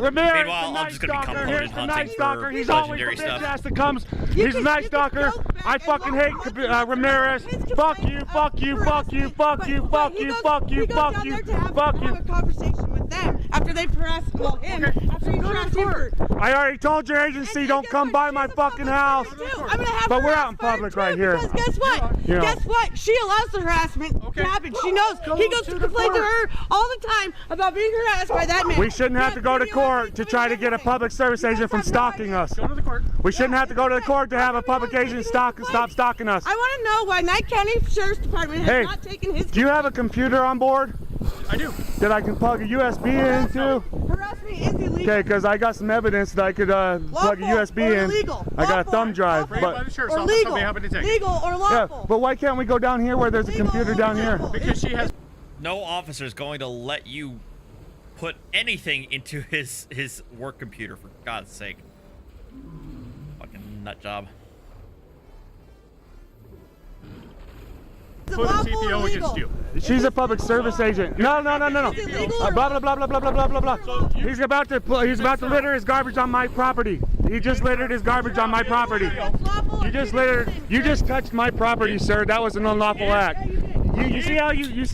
Ramirez, Meanwhile, the I'm night just gonna be stalker. component Here's the hunting night stalker. for He's always the legendary bitch stuff. ass that comes. You He's a can- night you can stalker. go back I and fucking look hate at his Ramirez. complaint Fuck of you, fuck you, fuck you, harassment. fuck you, But fuck he you, goes- fuck he you, goes fuck down you, there to have fuck you. a conversation with them after they've harassed him. After he's harassed him for. I already told your agency And don't guess come what? by She's my a fucking public house. servant too. I'm gonna have But her we're out in ass fired public too, right here. Because guess what? You know. Guess what? She allows the harassment to happen. She knows. He goes to complain to her all the time about being harassed by that man. We shouldn't have to go to court to try to get a public service agent from stalking us. Go to the court. We shouldn't have to go to the court to have a public agent stop stalking us. I want to know why Knight County Sheriff's Department has Hey, not taken his. do you have a computer on board I do. that I can plug a USB into? Harassment is illegal. Okay, because I got some evidence that I could plug a Lawful USB or in. illegal. I got a Lawful thumb or drive, lawful. By the but sheriff's Or office, legal. so they happen to take it. Legal or yeah. lawful. But why can't we go down here where there's a Legal computer or down here? lawful. Because she has. No officer's going to let you put anything into his work computer, for God's sake. Fucking nut job. Is it Put a lawful or TPO legal? against you. She's a public service agent. No. Is it legal or Blah blah blah blah blah blah blah blah. He's about to litter his garbage on my property. He just littered his garbage on my property. It's lawful or You just illegal? littered. You just touched my property, sir. That was an unlawful act. You see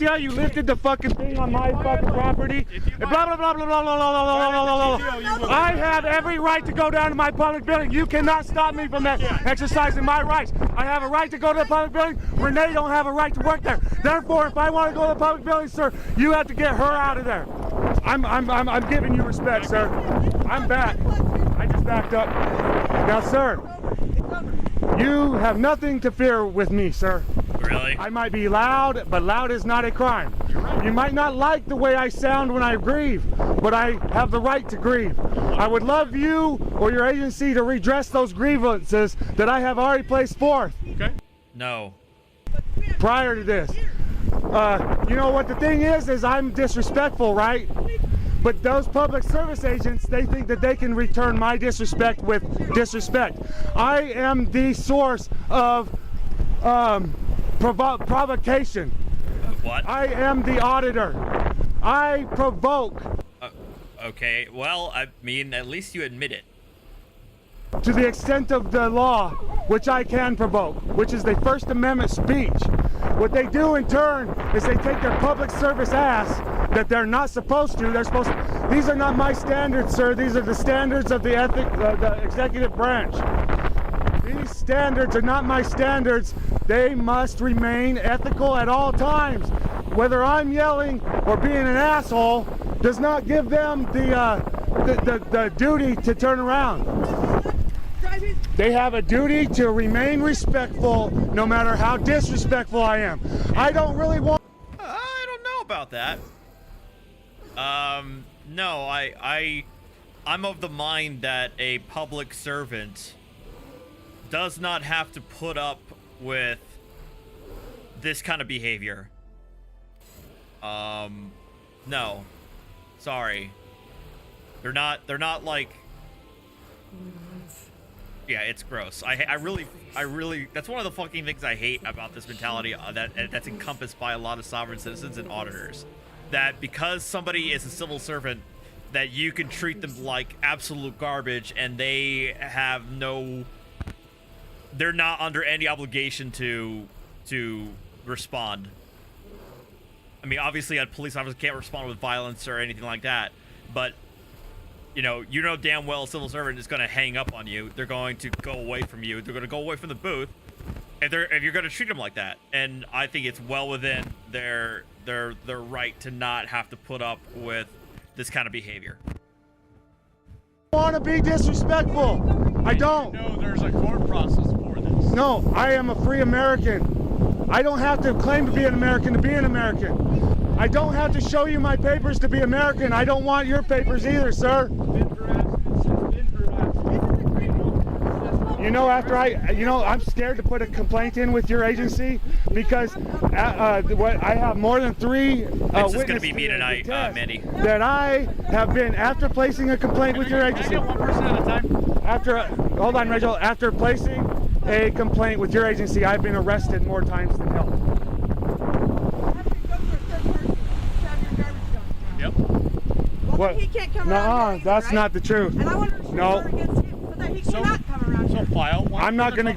how you lifted the fucking thing on my fucking property? Blah blah blah blah blah blah blah blah blah blah blah. I have every right to go down to my public building. You cannot stop me from exercising my rights. I have a right to go to the public building. Renee don't have a right to work there. Therefore, if I want to go to the public building, sir, you have to get her out of there. I'm giving you respect, sir. I'm back. I just backed up. Now, sir, you have nothing to fear with me, sir. Really? I might be loud, but loud is not a crime. You might not like the way I sound when I grieve, but I have the right to grieve. I would love you or your agency to redress those grievances that I have already placed forth Okay. No. prior to this. You know what the thing is I'm disrespectful, right? But those public service agents, they think that they can return my disrespect with disrespect. I am the source of provocation. What? I am the auditor. I provoke Okay, well, I mean, at least you admit it. to the extent of the law, which I can provoke, which is the First Amendment speech. What they do in turn is they take their public service ass that they're not supposed to. They're supposed to. These are not my standards, sir. These are the standards of the executive branch. These standards are not my standards. They must remain ethical at all times. Whether I'm yelling or being an asshole does not give them the duty to turn around. They have a duty to remain respectful no matter how disrespectful I am. I don't really want... I don't know about that. No, I'm of the mind that a public servant does not have to put up with this kind of behavior. No. Sorry. They're not like... Yeah, it's gross. I really, that's one of the fucking things I hate about this mentality that's encompassed by a lot of sovereign citizens and auditors. That because somebody is a civil servant, that you can treat them like absolute garbage and they have no... They're not under any obligation to respond. I mean, obviously a police officer can't respond with violence or anything like that, but you know damn well a civil servant is going to hang up on you. They're going to go away from you. They're going to go away from the booth if you're going to treat them like that. And I think it's well within their right to not have to put up with this kind of behavior. want to be disrespectful. I don't. No, there's a court process for this. No, I am a free American. I don't have to claim to be an American to be an American. I don't have to show you my papers to be American. I don't want your papers either, sir. You know, I'm scared to put a complaint in with your agency because I have more than 3 This is going to be me tonight, Mandy. that I have been, after placing a complaint with your Can I agency. get one person at a time? Hold on, Rachel. After placing a complaint with your agency, I've been arrested more times than hell. Yep. What? He can't come around Nuh-uh, here either, that's right? not the truth. And I want to No. against him so that he cannot come around So here. file one. I'm not gonna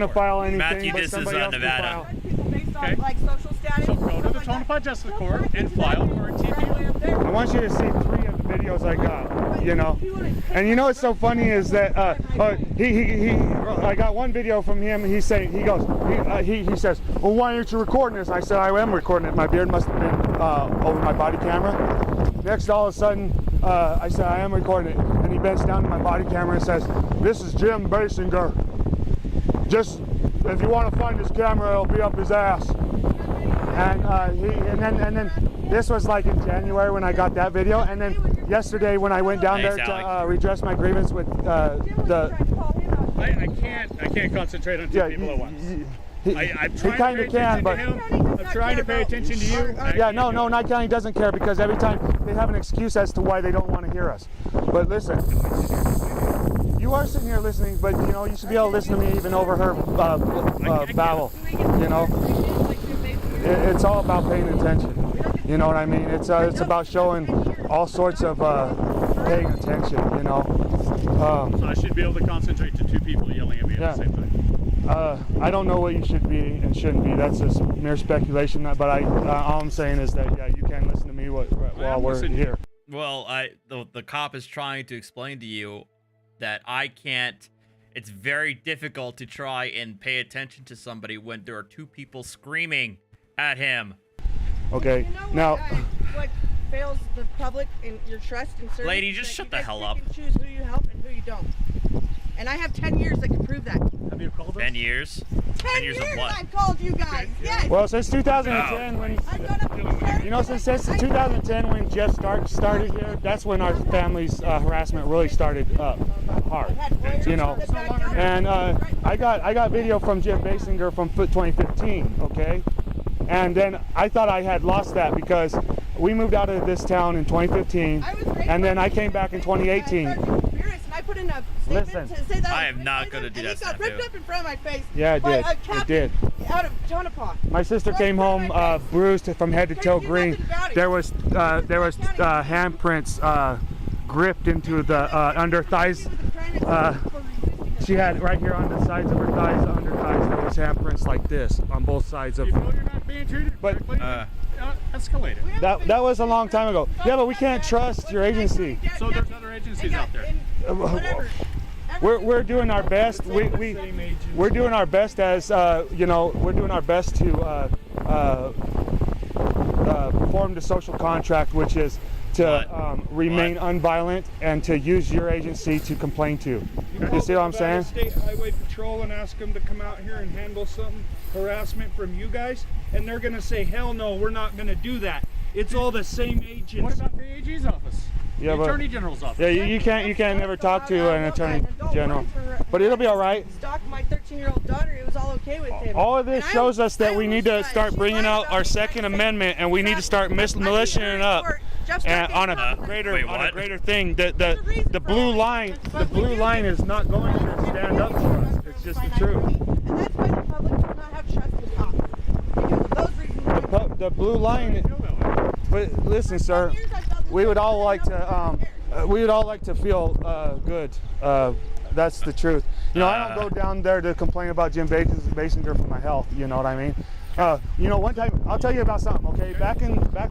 file anything. Matthew, but this is somebody else can Nevada. file. People based on Okay. like social status. So go to stuff the like that. Tonopah Justice Go Court back and into file that for a right TPO. away up there. I want you to see 3 of the videos I got. You know. And you know what's so funny is that I got one video from him. He says, well, why aren't you recording this? I said, I am recording it. My beard must have been over my body camera. Next, all of a sudden, I said, I am recording it. And he bends down to my body camera and says, this is Jim Basinger. Just, if you want to find his camera, it'll be up his ass. And then this was like in January when I got that video. And then yesterday when I went down there to redress my grievance with I can't concentrate on 2 people at once. I'm he trying kind to of pay can, attention but to him. I'm trying to pay attention to you. yeah, no, Knight County doesn't care because every time they have an excuse as to why they don't want to hear us. But listen, you are sitting here listening, but you know you should be able to listen to me even over her babble. You know, it's all about paying attention. You know what I mean? It's about showing all sorts of paying attention. You know. So I should be able to concentrate to 2 people yelling at me at the same time. I don't know what you should be and shouldn't be. That's just mere speculation. But all I'm saying is that yeah, you can listen to me while we're here. Well, the cop is trying to explain to you that I can't. It's very difficult to try and pay attention to somebody when there are 2 people screaming at him. Okay, You know now. what fails the public in your trust and service? Lady, just That shut you the guys hell pick up. and choose who you help and who you don't. And I have 10 years that can prove that. Have you called us? 10 years? 10 years of years what? I've called you guys. Yes. Well, since 2010, when I've gone up to church. you know, since 2010 when Jeff started here, that's when our family's harassment really started hard. You know, and I got video from Jim Basinger from 2015. Okay, and then I thought I had lost that because we moved out of this town in 2015, and then I came back in 2018. I put in a Listen, statement to say that I am not gonna do that and it got stuff, ripped dude. up in front of my face. Yeah, it by did. a It captain did. Out of Tonopah. My sister came home bruised from head to toe green. There was handprints gripped into the under thighs. She had right here on the sides of her thighs, under thighs, there was handprints like this on both sides of. You know you're not being treated correctly. Escalate it. That was a long time ago. Yeah, but we can't trust your agency. So there's other agencies out there. Whatever. We're doing our best. We're doing our best as you know. We're doing our best to perform the social contract, which is to remain unviolent and to use your agency to complain to. You see what I'm saying? State Highway Patrol and ask them to come out here and handle some harassment from you guys, and they're gonna say, hell no, we're not gonna do that. It's all the same agency. What about the AG's office? Yeah, the but Attorney General's office? yeah, you can't never talk to an attorney general, but it'll be all right. Stalked my 13-year-old daughter. It was all okay with him. All of this And shows us that I we need to almost start died. bringing She out lied our about Second it. Amendment, and we need to start militiaing up. And on a greater Wait, on a what? greater thing. The blue line is not going to stand up for us. It's just the truth. And that's why the public does not have trust in cops. Because of those reasons. The blue line. But listen, sir, we would all like to feel good. That's the truth. You know, I don't go down there to complain about Jim Basinger for my health. You know what I mean? You know, one time I'll tell you about something. Okay, back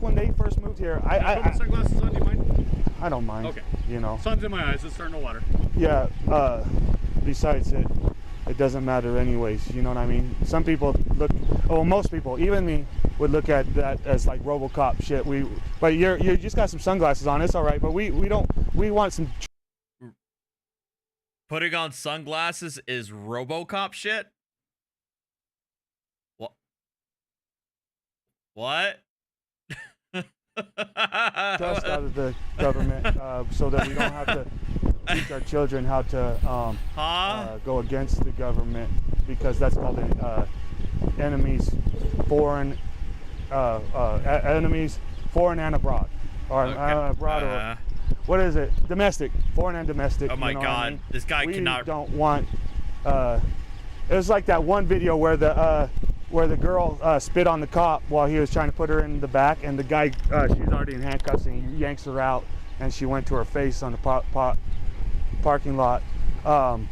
when they first moved here, Put the sunglasses on, do you mind? I don't mind. Okay. You know. Sun's in my eyes, it's starting to water. Yeah. Besides it doesn't matter anyways. You know what I mean? Some people most people, even me, would look at that as like RoboCop shit. But you just got some sunglasses on. It's all right. But we don't. We want some. Putting on sunglasses is RoboCop shit? What? Trust out of the government, so that we don't have to teach our children how to go against the government, because that's called enemies, foreign and abroad, or abroad, or what is it? Domestic, foreign and domestic. Oh my you know God, what I mean? this guy we cannot. don't want. It was like that one video where the girl spit on the cop while he was trying to put her in the back, and the guy, she's already in handcuffs, and he yanks her out and she went to her face on the parking lot. Come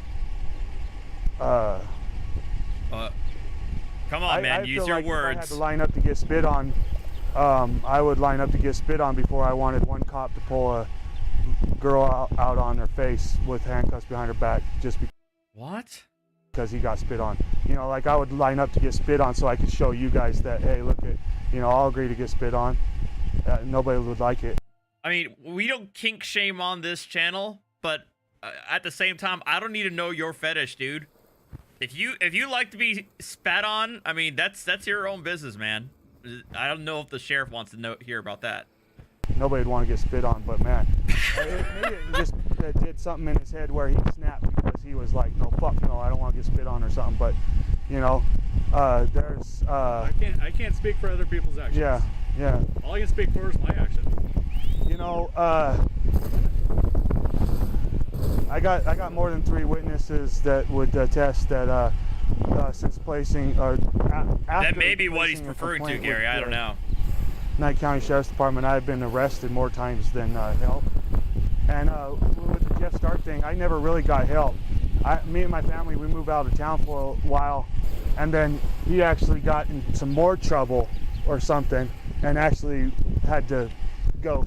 on, man. I Use feel your like If I had words. to line up to get spit on, I would line up to get spit on before I wanted one cop to pull a girl out on her face with handcuffs behind her back just What? because he got spit on. You know, like I would line up to get spit on so I could show you guys that, hey, look at, you know, I'll agree to get spit on. Nobody would like it. I mean, we don't kink shame on this channel, but at the same time, I don't need to know your fetish, dude. If you like to be spat on, I mean, that's your own business, man. I don't know if the sheriff wants to hear about that. Nobody would want to get spit on, but man, maybe it just did something in his head where he snapped because he was like, no, fuck no, I don't want to get spit on or something. But you know, there's I can't speak for other people's actions. yeah. All I can speak for is my actions. You know, I got more than 3 witnesses that would attest that since placing after That may be what he's placing a referring to, complaint Gary. with I don't the know. Knight County Sheriff's Department, I've been arrested more times than help. And with the Jeff Stark thing, I never really got help. Me and my family, we moved out of town for a while, and then he actually got in some more trouble or something, and actually had to go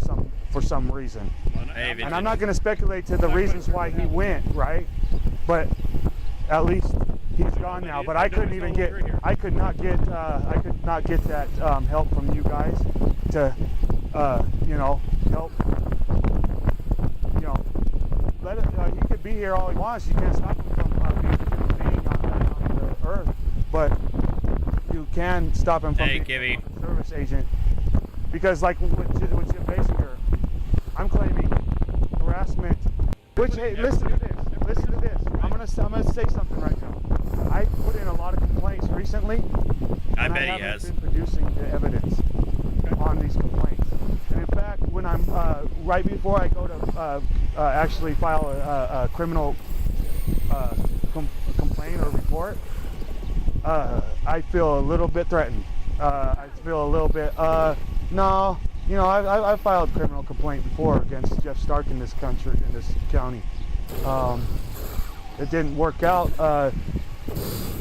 for some reason. Hey, And I'm not going to speculate to the reasons why he went, right? But at least he's gone now. But I couldn't even get, I could not get that help from you guys to, you know, help. You know, he could be here all he wants. You can't stop him from being a human being on the earth, but you can stop him from being a service agent. Because like with Jim Basinger, I'm claiming harassment. Which, hey, listen to this. I'm gonna say something right now. I put in a lot of complaints recently. I and bet I he haven't has. been producing the evidence on these complaints. And in fact, when I'm right before I go to actually file a criminal complaint or report, I feel a little bit threatened. I feel a little bit no. You know, I've filed a criminal complaint before against Jeff Stark in this country, in this county. It didn't work out.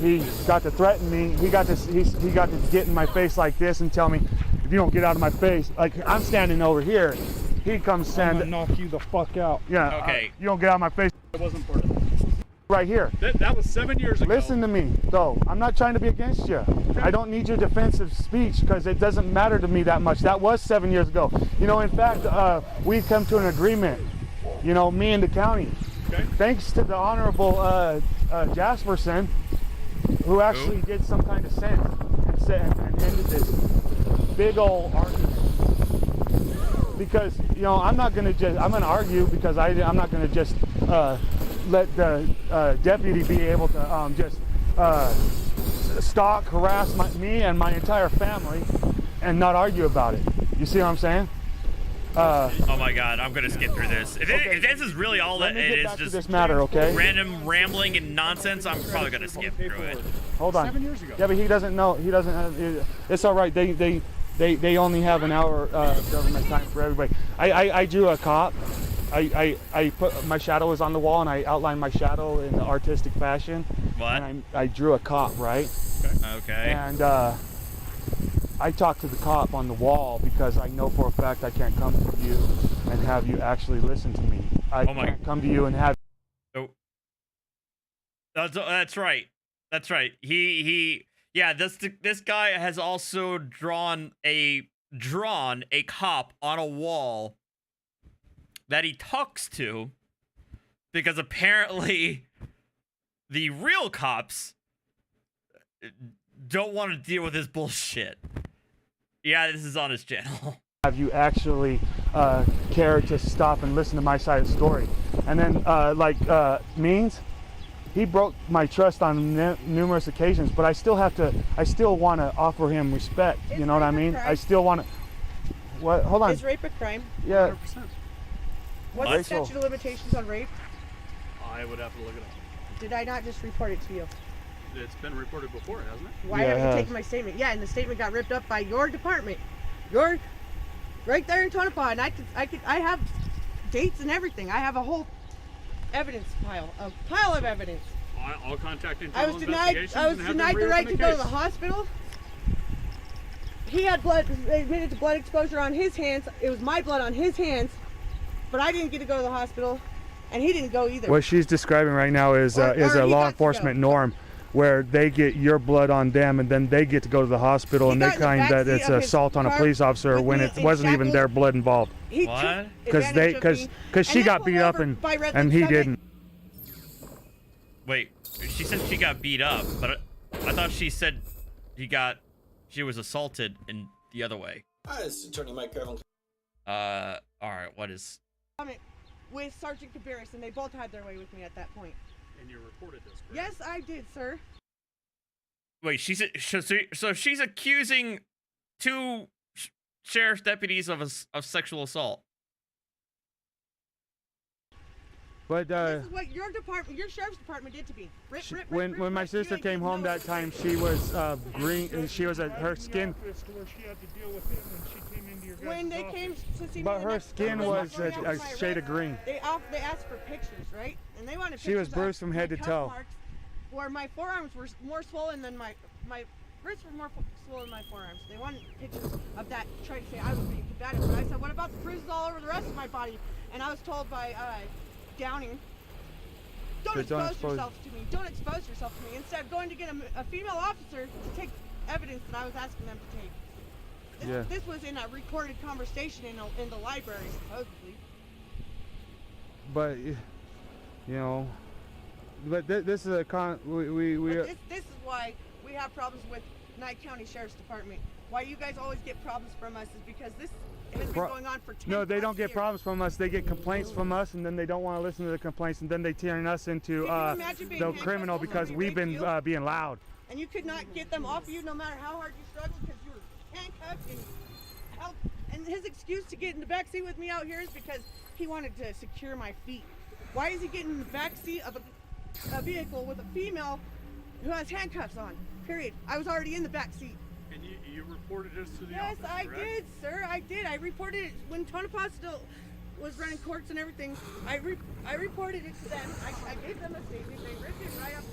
He got to threaten me. He got to get in my face like this and tell me, if you don't get out of my face, like I'm standing over here, he comes standing. I'm gonna knock you the fuck out. Yeah. Okay. You don't get out of my face. It wasn't part of it. Right here. That was 7 years ago. Listen to me, though. I'm not trying to be against you. I don't need your defensive speech because it doesn't matter to me that much. That was 7 years ago. You know, in fact, we've come to an agreement, you know, me and the county. Okay. Thanks to the Honorable Jasperson, who actually did some kind of sense and ended this big old argument. Because, you know, I'm going to argue because I'm not going to just let the deputy be able to just stalk, harass me and my entire family and not argue about it. You see what I'm saying? Oh my God, I'm gonna skip through this. If this is really all that it is, just this matter, okay? random rambling and nonsense, I'm probably gonna skip through it. Hold on. 7 years ago. Yeah, but he doesn't know. He doesn't have. It's all right. They only have an hour government time for everybody. I drew a cop. I put my shadow was on the wall and I outlined my shadow in the artistic fashion. What? And I drew a cop, right? Okay. And I talked to the cop on the wall because I know for a fact I can't come to you and have you actually listen to me. I can't come to you and have. Oh. That's right. That's right. Yeah. This guy has also drawn a cop on a wall that he talks to, because apparently the real cops don't want to deal with his bullshit. Yeah, this is on his channel. Have you actually care to stop and listen to my side of the story? And then Means, he broke my trust on numerous occasions, but I still want to offer him respect. You know what I mean? I still want to. What? Hold on. Is rape a crime? Yeah. 100%. What's the statute of limitations on rape? I would have to look it up. Did I not just report it to you? It's been reported before, hasn't it? Why haven't you taken my statement? Yeah, and the statement got ripped up by your department. You're right there in Tonopah, and I have dates and everything. I have a whole evidence pile of evidence. I'll contact I internal was denied. investigations I was and have them denied the reopen right to go to the case. hospital. He had blood. They admitted to blood exposure on his hands. It was my blood on his hands, but I didn't get to go to the hospital, and he didn't go either. What she's describing right now is Or a he law got to enforcement go. norm, where they get your blood on them and then they get to go to the hospital, He and got they in the claim that backseat it's of his assault on a car police officer with when me it in wasn't even shackles. their blood involved. He What? took Because advantage of me, because she and got then beat pulled up over and by Redlands and he Summit. didn't. Wait, she said she got beat up, but I thought she said she was assaulted in the other way. Hi, this is Attorney Mike Carroll. All right, what is? With Sergeant Cabarrus, and they both had their way with me at that point. And you reported this, correct? Yes, I did, sir. Wait, so she's accusing two sheriff's deputies of sexual assault. But This is what your sheriff's department did to me. when my sister came home that time, she was green. She was her skin. Where she had to deal with him when she came into your guys' When they office. came to see me, But the her next- skin they was were going a out my shade red- of green. They asked for pictures, right? And they wanted. She was pictures bruised of from head my to cuff toe. marks, where my forearms were more swollen than my wrists were more swollen than my forearms. They wanted pictures of that. Tried to say I was being combative, but I said, what about the bruises all over the rest of my body? And I was told by Downing, don't expose yourself to me. Don't expose yourself to me. Instead of going to get a female officer to take evidence that I was asking them to take. This was in a recorded conversation in the library, supposedly. But this is a This is why we have problems with Nye County Sheriff's Department. Why you guys always get problems from us is because this has been going on for 10 No, they don't get years. problems from us. They get complaints from us, and then they don't want to listen to the complaints, and then they turn us into Can you imagine being the handcuffed criminal while because somebody we've been raped you? being loud. And you could not get them off you no matter how hard you struggled because you were handcuffed and held. And his excuse to get in the back seat with me out here is because he wanted to secure my feet. Why is he getting in the back seat of a vehicle with a female who has handcuffs on? Period. I was already in the back seat. And you reported this to the Yes, office, I correct? did, sir. I did. I reported it when Tonopah still was running courts and everything. I reported it to them. I gave them a statement. They ripped it right up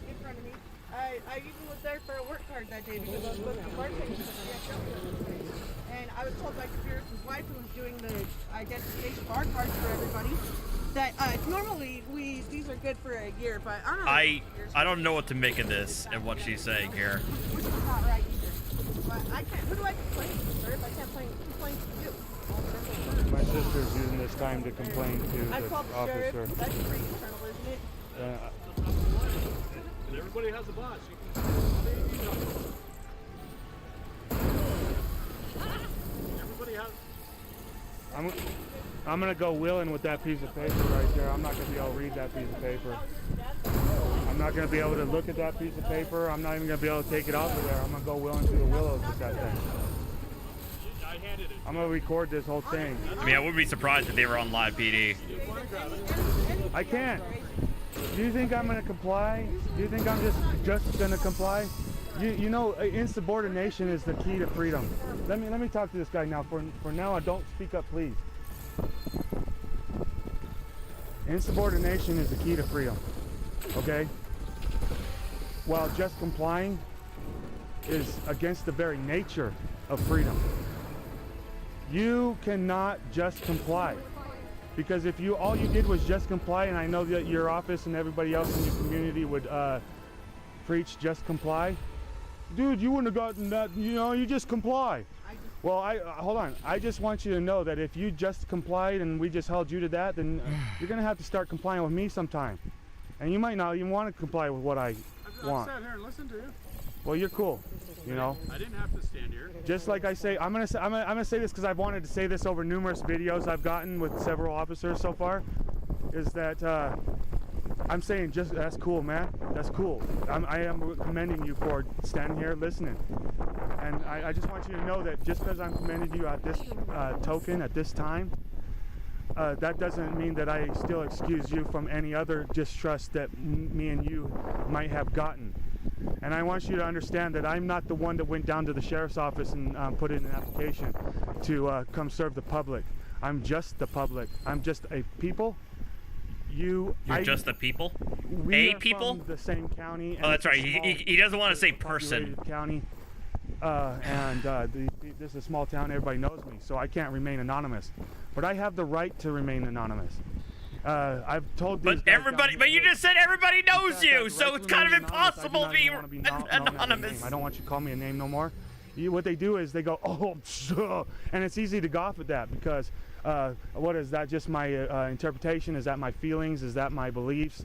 in front of me. I even was there for a work card that day because I was supposed to be bartending for the DFW. And I was told by Cabarrus' wife, who was doing the identification bar cards for everybody, that normally these are good for a year, but I don't know. I don't know what to make of this and what she's saying here. Which is not right either. But I can't. Who do I complain to, sir? If I can't complain to you. My sister's using this time to complain to I the called the officer. sheriff. That's pretty internal, isn't it? And everybody has a boss. Everybody has. I'm gonna go willing with that piece of paper right there. I'm not gonna be able to read that piece of paper. I'm not gonna be able to look at that piece of paper. I'm not even gonna be able to take it off of there. I'm gonna go willing through the willows with that thing. I handed it. I'm gonna record this whole thing. I mean, I wouldn't be surprised if they were on live PD. I can't. Do you think I'm gonna comply? Do you think I'm just gonna comply? You know, insubordination is the key to freedom. Let me talk to this guy now. For now, don't speak up, please. Insubordination is the key to freedom. Okay? While just complying is against the very nature of freedom. You cannot just comply. Because if all you did was just comply, and I know that your office and everybody else in your community would preach just comply. Dude, you wouldn't have gotten that, you just comply. Well, hold on. I just want you to know that if you just complied and we just held you to that, then you're going to have to start complying with me sometime. And you might not even want to comply with what I want. I sat here and listened to you. Well, you're cool, I didn't have to stand here. Just like I say, I'm gonna say this because I've wanted to say this over numerous videos I've gotten with several officers so far, is that I'm saying just that's cool, man. That's cool. I am commending you for standing here listening, and I just want you to know that just because I'm commending you at this token at this time, that doesn't mean that I still excuse you from any other distrust that me and you might have gotten. And I want you to understand that I'm not the one that went down to the sheriff's office and put in an application to come serve the public. I'm just the public. I'm just a people. You're just the people? We a are people? from the same county. Oh, that's it's a right. small, He doesn't want to say person. populated county. This is a small town. Everybody knows me, so I can't remain anonymous. But I have the right to remain anonymous. I've told these But guys everybody, down but here- you just said everybody knows I've you, got the so right it's to kind of remain anonymous. I do impossible not to be even wanna known as a anonymous. name. I don't want you to call me a name no more. What they do is they go, oh, and it's easy to golf at that because what is that? Just my interpretation? Is that my feelings? Is that my beliefs?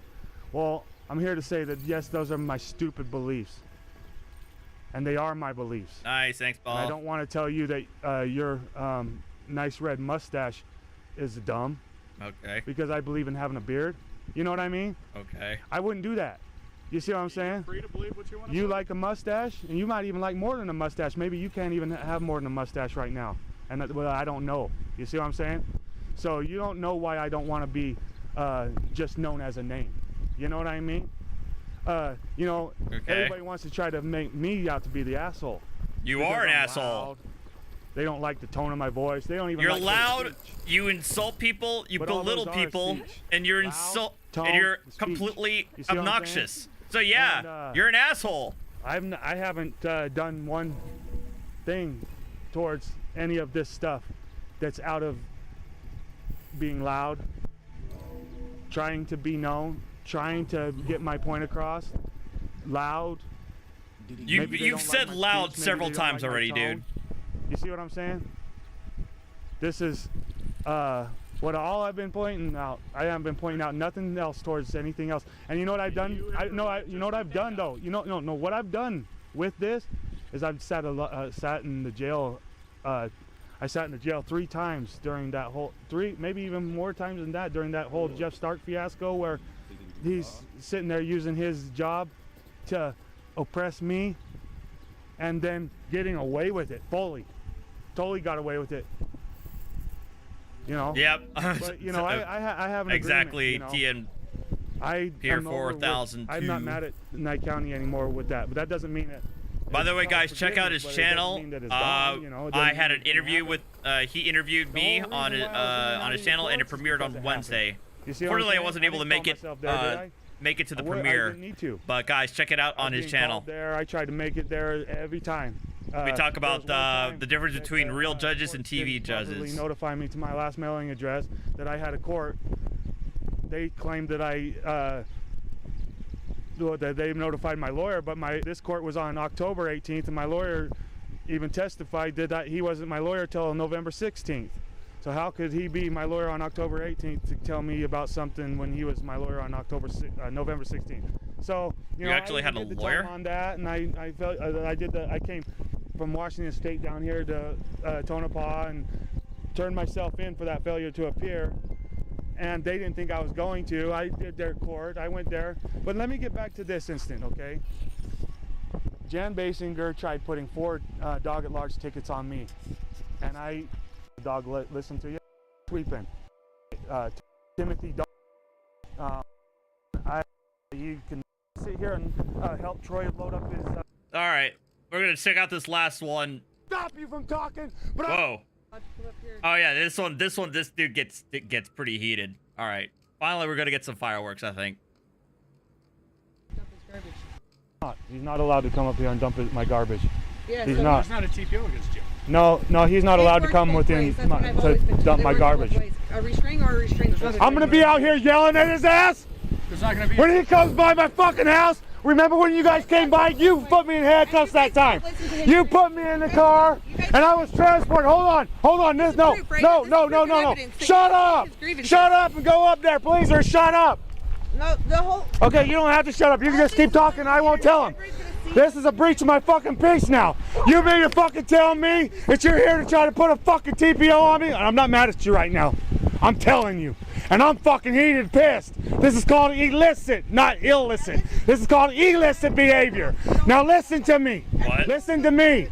Well, I'm here to say that yes, those are my stupid beliefs, and they are my beliefs. Nice, thanks, And I Paul. don't want to tell you that your nice red mustache is dumb Okay, because I believe in having a beard. You know what I mean? okay. I wouldn't do that. You see what I'm saying? Free to believe what you want to You believe. like a mustache, and you might even like more than a mustache. Maybe you can't even have more than a mustache right now. And well, I don't know. You see what I'm saying? So you don't know why I don't want to be just known as a name. You know what I mean? Okay. Everybody wants to try to make me out to be the asshole. You Because are an I'm asshole. loud. They don't like the tone of my voice. They don't even. You're like the loud. speech. You insult people. You But all belittle those are people, speech. and you're Loud, tone, and you're speech. completely You see what I'm obnoxious. So yeah, And, you're an asshole. I haven't done one thing towards any of this stuff that's out of being loud, trying to be known, trying to get my point across. Loud. Maybe they You've don't said like my loud speech, maybe several they don't times like my already, tone. dude. You see what I'm saying? This is what all I've been pointing out. I haven't been pointing out nothing else towards anything else. And you know what I've done? You know what I've done though. No. What I've done with this is I've sat in the jail. I sat in the jail 3 times during that whole maybe even more times than that during that whole Jeff Stark fiasco where he's sitting there using his job to oppress me and then getting away with it fully. Totally got away with it. You know. Yep. But you know, I have an exactly. agreement, you know. I Pier am over with- 4002. I'm not mad at Knight County anymore with that, but that doesn't mean that. By the it's way, not guys, check out his forgiveness, but it doesn't channel. mean that it's gone, you know, it doesn't I mean had it an didn't interview happen. with. He interviewed me whole on reason why I was on his in channel, and it courts is premiered because on it happened. Wednesday. You see what I'm Unfortunately, I saying? wasn't able to didn't make call it myself there, did I? make it to the I premiere. didn't need to. But guys, check it out I was on his being channel. called there. I tried to make it there every time. We talk there about was one time the difference that, between real judges and court TV didn't properly judges. notify me to my last mailing address that I had a court. They claimed that that they notified my lawyer, but this court was on October 18th, and my lawyer even testified that he wasn't my lawyer till November 16th. So how could he be my lawyer on October 18th to tell me about something when he was my lawyer on November 16th? So you know, actually I had a did the lawyer? time on that, and I felt I came from Washington State down here to Tonopah and turned myself in for that failure to appear. And they didn't think I was going to. I did their court. I went there. But let me get back to this instant, okay? Jan Basinger tried putting 4 dog at large tickets on me, and dog listen to you, sweeping. Timothy dog. You can sit here and help Troy load up his. All right, we're gonna check out this last one. Stop you from talking. But Whoa. Oh yeah, this dude gets pretty heated. All right, finally we're gonna get some fireworks, I think. He's not allowed to come up here and dump my garbage. Yeah, He's so not. It's not a TPO against you. No, he's not allowed to come within to dump my garbage. A restraint or a restraint? I'm gonna be out here yelling at his ass There's not going to be. when he comes by my fucking house. Remember when you guys came by? You put me in handcuffs that time. You put me in the car, and I was transported. Hold on. This no. Shut up and go up there, please, or shut up. No, the whole. Okay, you don't have to shut up. You can just keep talking. I won't tell him. This is a breach of my fucking peace now. You mean to fucking tell me that you're here to try to put a fucking TPO on me? I'm not mad at you right now. I'm telling you. And I'm fucking heated and pissed. This is called illicit, not illicit. This is called illicit behavior. Now listen to me. What? Listen to me.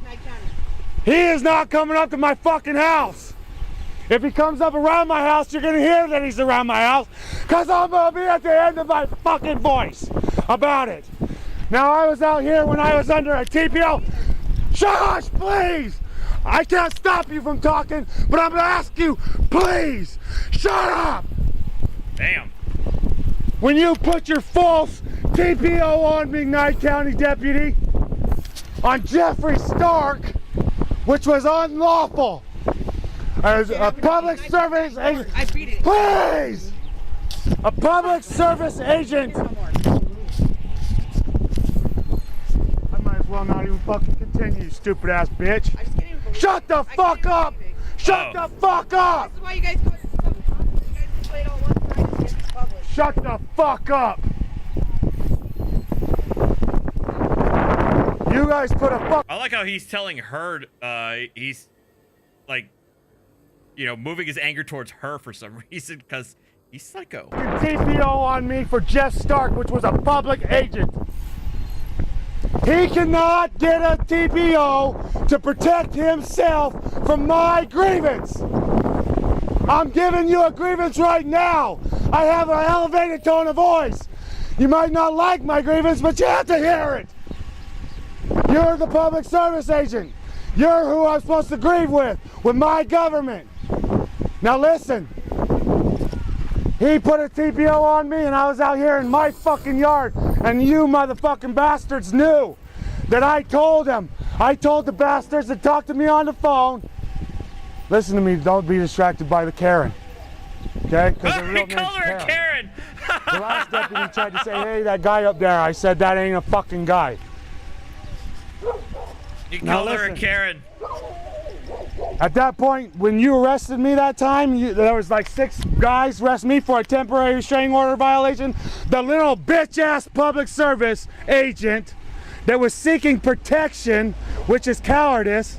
He is not coming up to my fucking house. If he comes up around my house, you're gonna hear that he's around my house, because I'm gonna be at the end of my fucking voice about it. Now I was out here when I was under a TPO. Shush, please! I can't stop you from talking, but I'm gonna ask you, please, shut up! Damn. When you put your false TPO on me, Nye County Deputy, on Jeffrey Stark, which was unlawful, as a public service agent, please! A public service agent! I might as well not even fucking continue, you stupid ass bitch. Shut the fuck up! Shut the fuck up! This is why you guys put stuff on. You guys can play it all one time and get it published. Shut the fuck up! You guys put a fuck. I like how he's telling her, he's like, you know, moving his anger towards her for some reason, because he's psycho. TPO on me for Jeff Stark, which was a public agent. He cannot get a TPO to protect himself from my grievance. I'm giving you a grievance right now. I have an elevated tone of voice. You might not like my grievance, but you have to hear it. You're the public service agent. You're who I'm supposed to grieve with my government. Now listen. He put a TPO on me and I was out here in my fucking yard, and you motherfucking bastards knew that I told him. I told the bastards that talked to me on the phone. Listen to me, don't be distracted by the Karen. Okay? He called her a Karen. The last deputy tried to say, hey, that guy up there. I said, that ain't a fucking guy. You called her a Karen. At that point, when you arrested me that time, there was like 6 guys arrested me for a temporary restraining order violation. The little bitch-ass public service agent that was seeking protection, which is cowardice.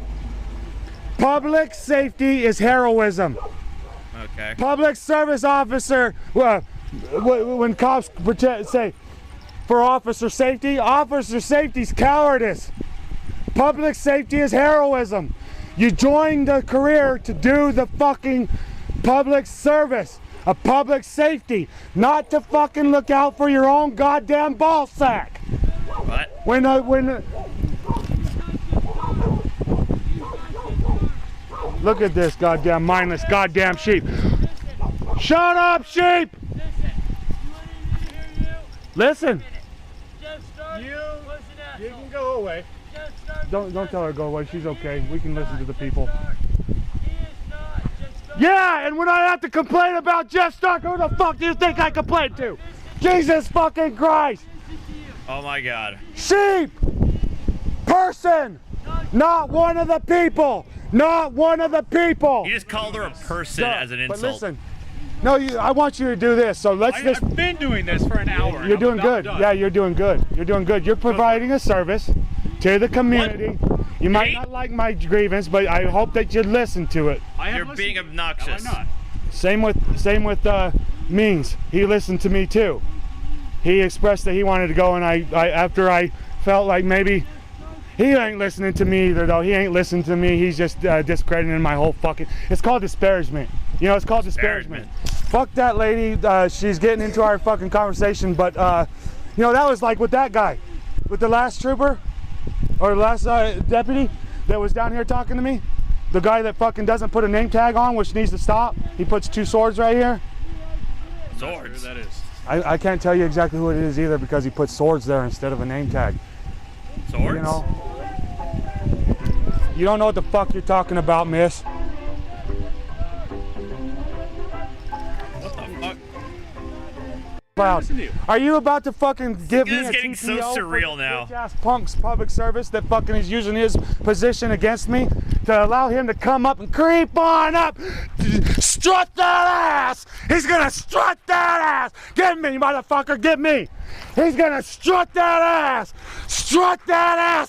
Public safety is heroism. Okay. Public service officer, when cops say for officer safety is cowardice. Public safety is heroism. You joined the career to do the fucking public service, a public safety, not to fucking look out for your own goddamn ball sack. What? Look at this goddamn mindless goddamn sheep. Shut up, sheep! Listen. You can go away. Don't tell her to go away. She's okay. We can listen to the people. Yeah, and when I have to complain about Jeff Stark, who the fuck do you think I complain to? Jesus fucking Christ! Oh my God. Sheep! Person! Not one of the people! Not one of the people! You just called her a person as an insult. But listen, no, I want you to do this. So let's just. I've been doing this for an hour. You're doing good. Yeah, you're doing good. You're doing good. You're providing a service to the community. What? You might not like my grievance, but I hope that you listen to it. You're being obnoxious. No, I'm not. Same with Means. He listened to me too. He expressed that he wanted to go, and I after I felt like maybe he ain't listening to me either, though. He ain't listening to me. He's just discrediting my whole fucking. It's called disparagement. You know, it's called disparagement. Fuck that lady. She's getting into our fucking conversation, but you know, that was like with that guy, with the last trooper, or the last deputy that was down here talking to me. The guy that fucking doesn't put a name tag on, which needs to stop. He puts 2 swords right here. Swords? That is. I can't tell you exactly who it is either, because he puts swords there instead of a name tag. Swords? You know? You don't know what the fuck you're talking about, miss. What the fuck? Are you about to fucking give me a getting so TPO surreal for now. Bitch-ass punk's public service that fucking is using his position against me to allow him to come up and creep on up, strut that ass? He's gonna strut that ass. Get me, motherfucker, get me. He's gonna strut that ass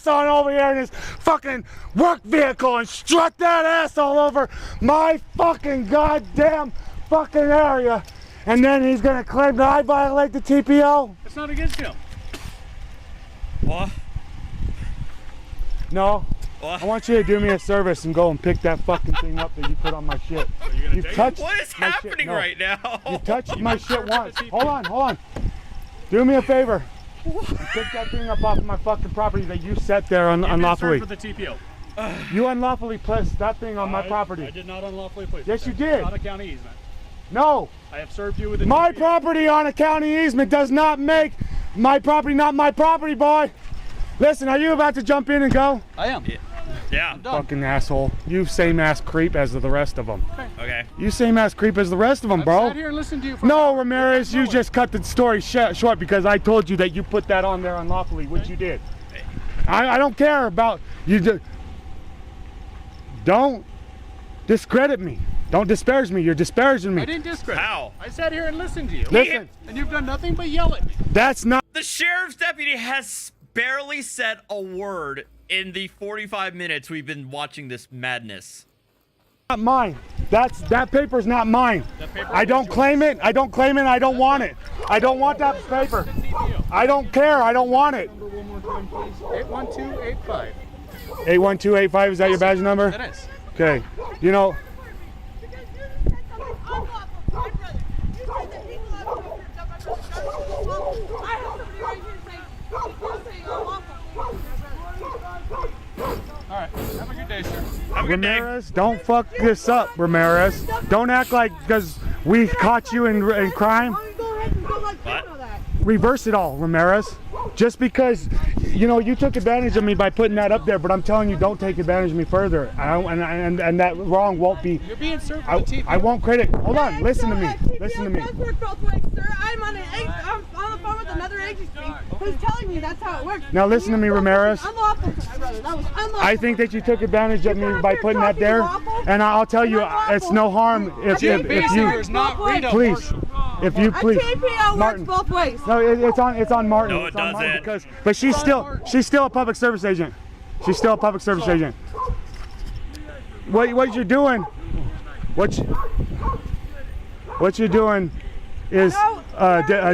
on over here in his fucking work vehicle and strut that ass all over my fucking goddamn fucking area. And then he's gonna claim that I violate the TPO? It's not against him. What? No. What? I want you to do me a service and go and pick that fucking thing up that you put on my shit. You touched What is my happening shit. No. right now? You touched my shit once. Hold on. Do me a favor. Pick that thing up off of my fucking property that you set there unlawfully. For the TPO. You unlawfully placed that thing on my property. I did not unlawfully place it. Yes, you It's did. not a county easement. No. I have served you with a My TP. property on a county easement does not make my property not my property, boy. Listen, are you about to jump in and go? I am. Yeah. Fucking asshole. You same ass creep as the rest of them. Okay. You same ass creep as the rest of them, bro. Sat here and listened to you for No, Ramirez, you just cut the story short because I told you that you put that on there unlawfully, which you did. I don't care about you. Don't discredit me. Don't disparage me. You're disparaging me. I didn't discredit. How? I sat here and listened to you. Listen, And you've done nothing but yell at me. that's not The sheriff's deputy has barely said a word in the 45 minutes we've been watching this madness. mine. That paper's not mine. paper I don't was claim it. I don't claim it. I don't want it. I don't want that paper. I don't care. I don't want it. Number one more time, please. 81285. 81285, is that your badge number? That is. Okay. You know, Because you said something unlawful to my brother. You said that people have to dump my brother's gun. Well, I have somebody right here saying, you're saying unlawful. All right. Have a good day, sir. Have a good day. Ramirez, don't fuck this up, Ramirez. Don't act like because we caught you in crime. Why don't you go ahead and go like What? that or that? Reverse it all, Ramirez. Just because, you know, you took advantage of me by putting that up there, but I'm telling you, don't take advantage of me further. And that wrong won't be. You're being served with a TP. I won't credit. Hold on, listen to me. TPO Listen to me. does work both ways, sir. I'm on the phone with another agency who's telling me that's how it works. Now listen to me, Ramirez. Unlawful to my brother. That was unlawful. I think that you took advantage of me by putting that there, and I'll tell you, it's no harm if you, please, if you A please, TPO works Martin. both ways. No, it's on Martin. No, it It's on Martin doesn't. but she's still a public service agent. She's still a public service agent. What you're doing? What you're doing is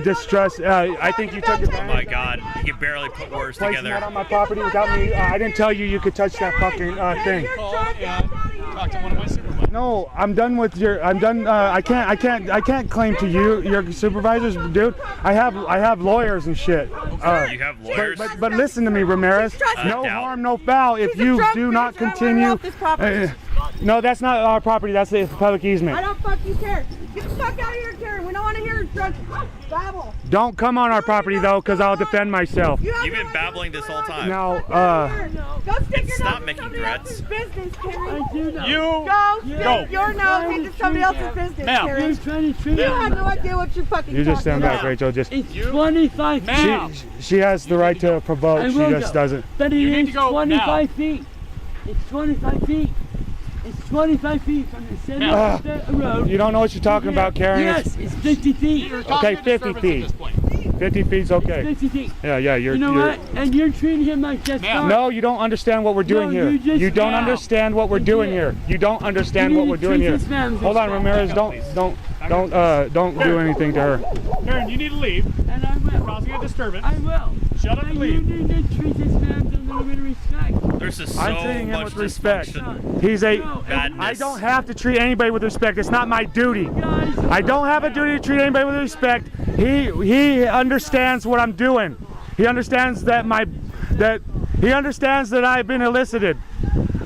distress. I think you took Oh advantage. my god. You can barely put words Placing that together. on my property without me. I didn't tell you could touch that fucking thing. Call and talk to one of my supervisors. No, I'm done with your. I'm done. I can't claim to you, your supervisors, dude. I have lawyers and shit. You have lawyers? But listen to me, Ramirez. No doubt. harm, no foul. If you do not continue. No, that's not our property. That's the public I easement. don't fucking care. Get the fuck out of here, Karen. We don't want to hear drunk babble. Don't come on our property though, because I'll defend myself. You have You've no been idea babbling what's this whole going time. on. Now, Go stick your Stop nose in making somebody threats. else's business, Karen. You Go stick your nose into somebody else's business, Ma'am. Karen. You have no idea what you're fucking you just stand talking back, about. Rachel. Just It's 25 Ma'am. feet. she has the right to provoke. I She will just go. doesn't. But it You need is to go 25 feet. It's 25 feet. It's 25 feet from the center of the road. You don't know what you're talking about, Karen. Yes, it's 50 feet. You're Okay, causing a 50 disturbance at feet. this point. 50 feet's okay. 50 feet. Yeah, you're. You know what? And you're treating him like just Ma'am. No, you don't understand what we're doing No, here. you just- You don't Now. understand what we're You doing did. here. You don't understand You what need we're to doing treat here. this man Hold on, with Ramirez. respect. Don't do anything to her. Karen, you need to leave. And I will. Causing a disturbance. I will. Shut up and You leave. need to treat this man with a little bit of respect. There's just I'm so treating him much with respect. dysfunction. He's a. No, Badness. I don't have to treat anybody with respect. It's not my duty. guys, I don't have a duty to treat anybody with respect. He understands what I'm doing. He understands that he understands that I've been elicited.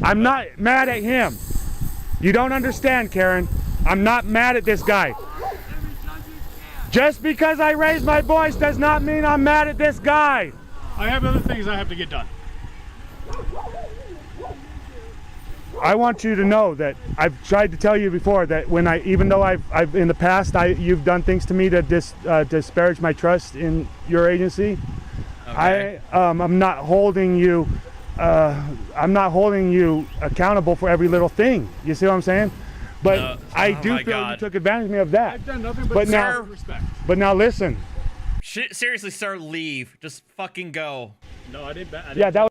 I'm not mad at him. You don't understand, Karen. I'm not mad at this guy. Just because I raised my voice does not mean I'm mad at this guy. I have other things I have to get done. I want you to know that I've tried to tell you before that even though I've in the past you've done things to me to disparage my trust in your agency. Okay. I'm not holding you. I'm not holding you accountable for every little thing. You see what I'm saying? But No. I Oh do my feel God. you took advantage of me of that. I've done nothing but But now- serve respect. But now listen. Seriously, sir, leave. Just fucking go. No, I didn't. Yeah, that was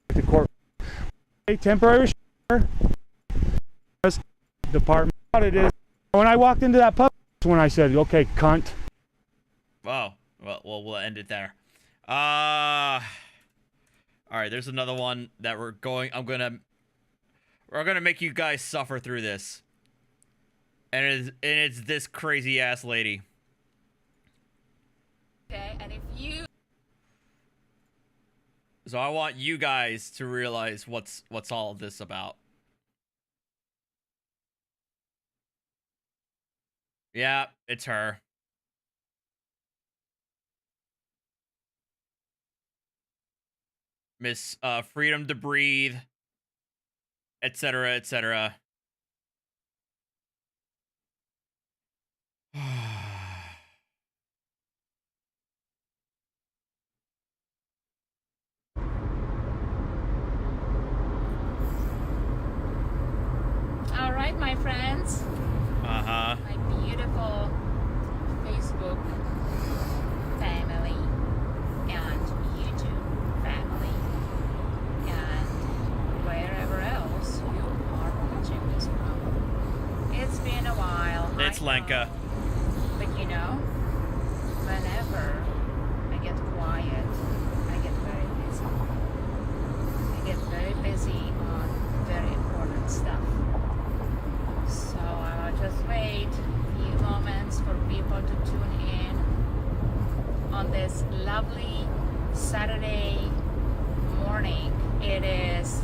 the court. A temporary department. What it is. When I walked into that pub, that's when I said, "Okay, cunt." Wow. Well, we'll end it there. All right. There's another one that we're gonna make you guys suffer through this, and it's this crazy ass lady. Okay, and if you So I want you guys to realize what's all of this about. Yeah, it's her. Miss Freedom to Breathe, etc., etc. All right, my friends. Uh-huh. My beautiful Facebook family and YouTube family and wherever else you are watching this from. It's been a while. It's Lenka. But you know, whenever I get quiet, I get very busy. I get very busy on very important stuff. So I'll just wait a few moments for people to tune in on this lovely Saturday morning. It is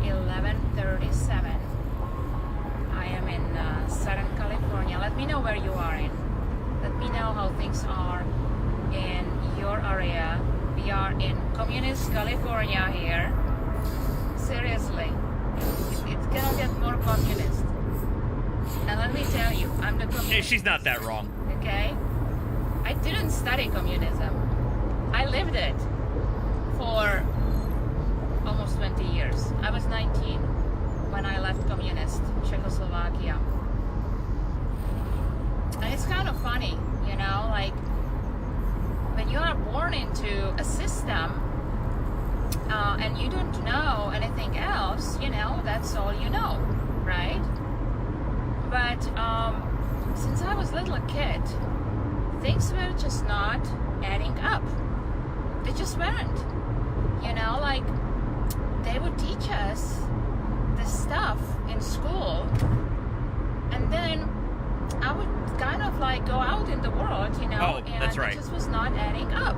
11:37. I am in Southern California. Let me know where you are in. Let me know how things are in your area. We are in communist California here. Seriously, it's gonna get more communist. And let me tell you, I'm the communist. Hey, she's not that wrong. Okay? I didn't study communism. I lived it for almost 20 years. I was 19 when I left communist Czechoslovakia. And it's kind of funny, you know, like when you are born into a system and you don't know anything else, you know, that's all you know, right? But since I was a little kid, things were just not adding up. They just weren't. You know, like they would teach us this stuff in school, and then I would kind of like go out in the world, you know, Oh, and that's right. it just was not adding up.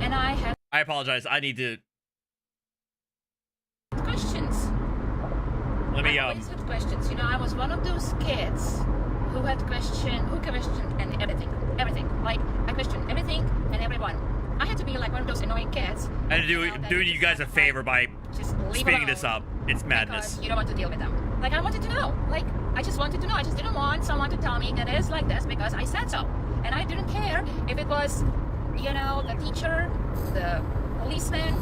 And I had I apologize. I need to. questions. Let me I always had questions. You know, I was one of those kids who questioned and everything. Like I questioned everything and everyone. I had to be like one of those annoying kids. I had to know, that do you guys a favor by just leave speeding alone this up. It's madness. because you don't want to deal with them. Like I wanted to know. Like I just wanted to know. I just didn't want someone to tell me that it is like this because I said so. And I didn't care if it was, you know, the teacher, the policeman,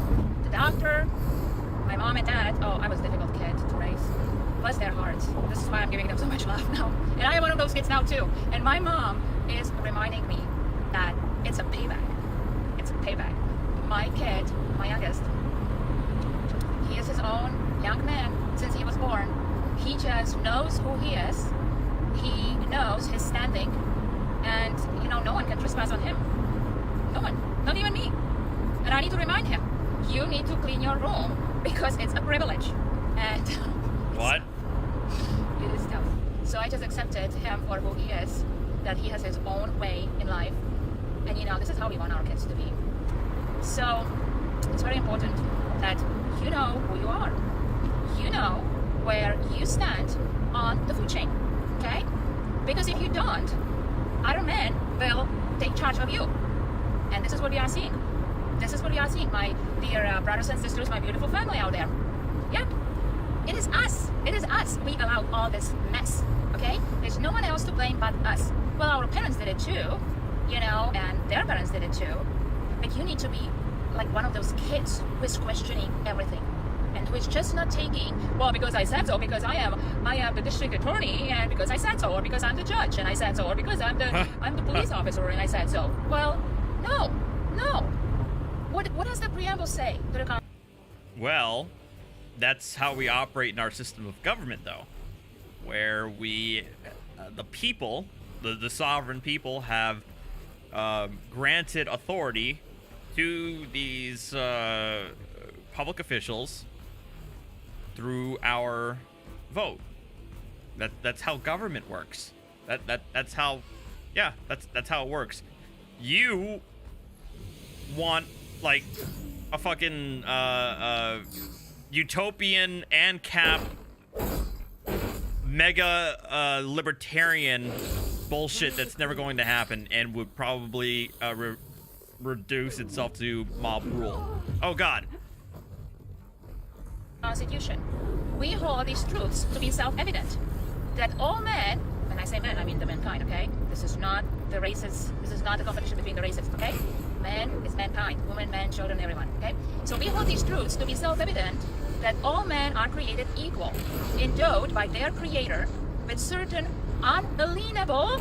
the doctor, my mom and dad. Oh, I was a difficult kid to raise. Bless their hearts. This is why I'm giving them so much love now. And I am one of those kids now too. And my mom is reminding me that it's a payback. It's a payback. My kid, my youngest, he is his own young man since he was born. He just knows who he is. He knows his standing. And, you know, no one can trespass on him. No one. Not even me. And I need to remind him, you need to clean your room because it's a privilege. And What? it is tough. So I just accepted him for who he is, that he has his own way in life. And, you know, this is how we want our kids to be. So it's very important that you know who you are. You know where you stand on the food chain, okay? Because if you don't, other men will take charge of you. And this is what we are seeing. This is what we are seeing, my dear brothers and sisters, my beautiful family out there. Yeah, it is us. It is us. We allowed all this mess, okay? There's no one else to blame but us. Well, our parents did it too, you know, and their parents did it too. But you need to be like one of those kids who is questioning everything. And who is just not taking, well, because I said so, because I am the district attorney, and because I said so, or because I'm the judge, and I said so, or because I'm the police officer, and I said so. Well, no. What does the preamble say to the Well, that's how we operate in our system of government, though, where we, the people, the sovereign people, have granted authority to these public officials through our vote. That's how government works. That's how, yeah, that's how it works. You want, like, a fucking utopian and cap mega libertarian bullshit that's never going to happen and would probably reduce itself to mob rule. Oh god. Constitution. We hold these truths to be self-evident that all men, when I say men, I mean the mankind, okay? This is not the races, this is not the competition between the races, okay? Man is mankind, women, men, children, everyone, okay? So we hold these truths to be self-evident that all men are created equal, endowed by their creator with certain unalienable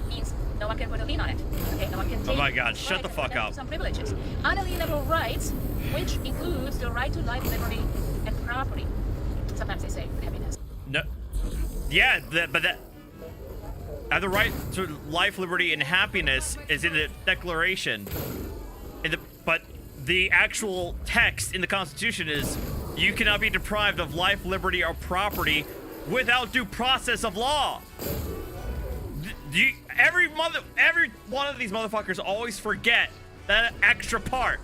means no one can put a lien on it, okay? No one can take Oh my god, shut the fuck up. some privileges. Unalienable rights, which includes the right to life, liberty, and property. Sometimes they say happiness. No. Yeah, but the right to life, liberty, and happiness is in the Declaration. But the actual text in the Constitution is, you cannot be deprived of life, liberty, or property without due process of law. Every one of these motherfuckers always forget that extra part.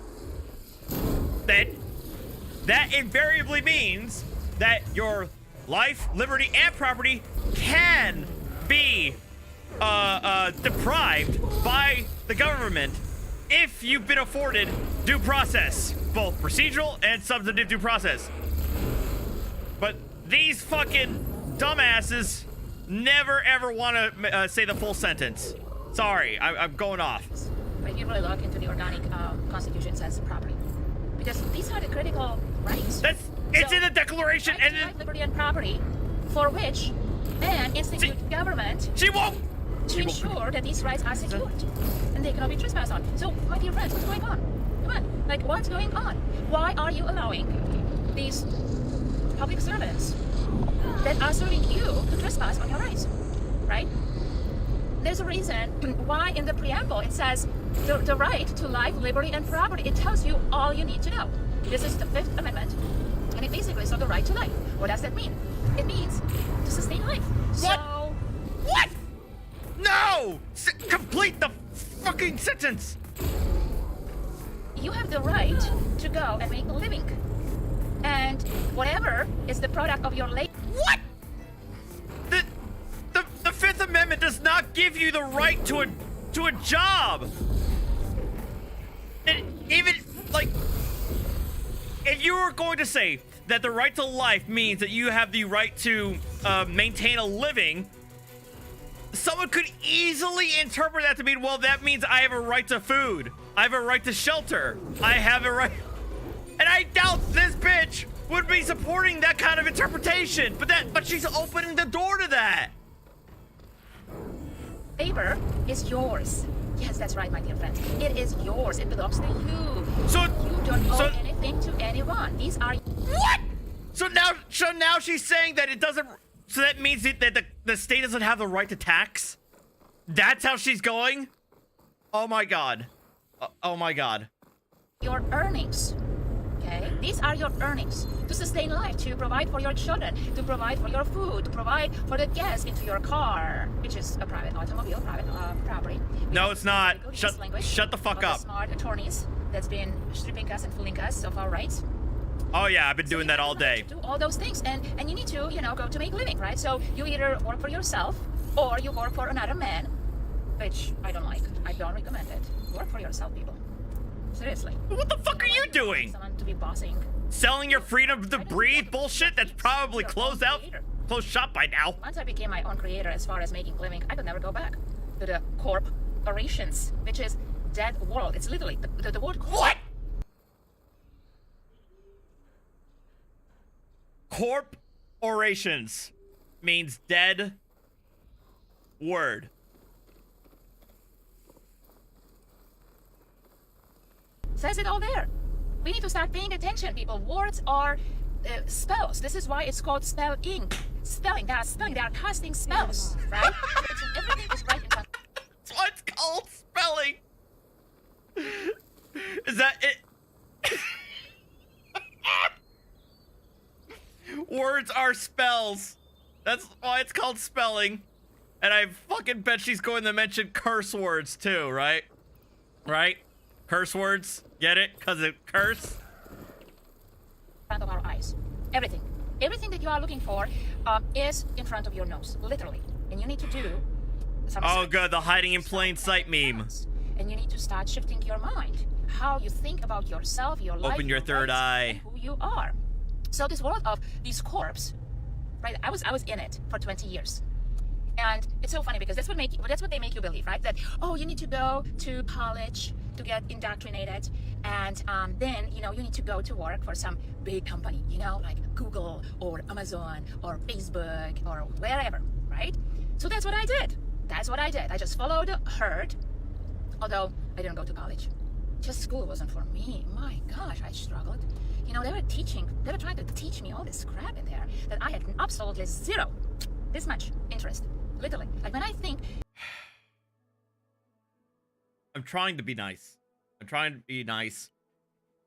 That invariably means that your life, liberty, and property can be deprived by the government if you've been afforded due process, both procedural and substantive due process. But these fucking dumbasses never ever want to say the full sentence. Sorry, I'm going off. But if you really look into the organic Constitution, says property, because these are the critical rights. It's in the Declaration, right and to life, liberty, and property, for which man institute government. She won't. To ensure that these rights are secured and they cannot be trespassed on. So, my dear friends, what's going on? Come on, like, what's going on? Why are you allowing these public servants that are serving you to trespass on your rights, right? There's a reason why in the preamble it says the right to life, liberty, and property. It tells you all you need to know. This is the Fifth Amendment, and it basically says the right to life. What does that mean? It means to sustain life. What? So, What? No! Complete the fucking sentence! you have the right to go and make a living. And whatever is the product of your labor. What? The Fifth Amendment does not give you the right to a job. And even, like, if you were going to say that the right to life means that you have the right to maintain a living, someone could easily interpret that to mean, well, that means I have a right to food. I have a right to shelter. I have a right. And I doubt this bitch would be supporting that kind of interpretation. But she's opening the door to that. Labor is yours. Yes, that's right, my dear friends. It is yours. It belongs to you. So you don't owe anything to anyone. These are what? So now she's saying that it doesn't. So that means that the state doesn't have the right to tax? That's how she's going? Oh my god. Oh my god. your earnings. Okay? These are your earnings to sustain life, to provide for your children, to provide for your food, to provide for the gas into your car, which is a private automobile, private property. No, it's not. Shut the fuck up. Smart attorneys that's been stripping us and fooling us of our rights. Oh yeah, I've been doing that all day. Do all those things, and you need to, go to make a living, right? So you either work for yourself or you work for another man, which I don't like. I don't recommend it. Work for yourself, people. Seriously. What the fuck are you doing? Someone to be bossing. Selling your freedom to breathe bullshit? That's probably closed shop by now. Once I became my own creator as far as making a living, I could never go back to the corporations, which is dead world. It's literally the word. What? Corp orations means dead word. Says it all there. We need to start paying attention, people. Words are spells. This is why it's called spelling. Spelling. They are spelling. They are casting spells, right? Everything is right in front. That's what it's called, spelling. Is that it? Words are spells. That's why it's called spelling. And I fucking bet she's going to mention curse words too, right? Right? Curse words? Get it? Cause it curse? In front of our eyes. Everything. Everything that you are looking for is in front of your nose, literally. And you need to do some Oh good, the hiding in plain sight meme. And you need to start shifting your mind. How you think about yourself, your life, Open your third eye. and who you are. So this world of these corps, right? I was in it for 20 years. And it's so funny because that's what they make you believe, right? That, oh, you need to go to college to get indoctrinated, and then, you know, you need to go to work for some big company, you know, like Google or Amazon or Facebook or wherever, right? So that's what I did. That's what I did. I just followed the herd, although I didn't go to college. Just school wasn't for me. My gosh, I struggled. You know, they were trying to teach me all this crap in there that I had absolutely zero, this much interest, literally. Like when I think... I'm trying to be nice.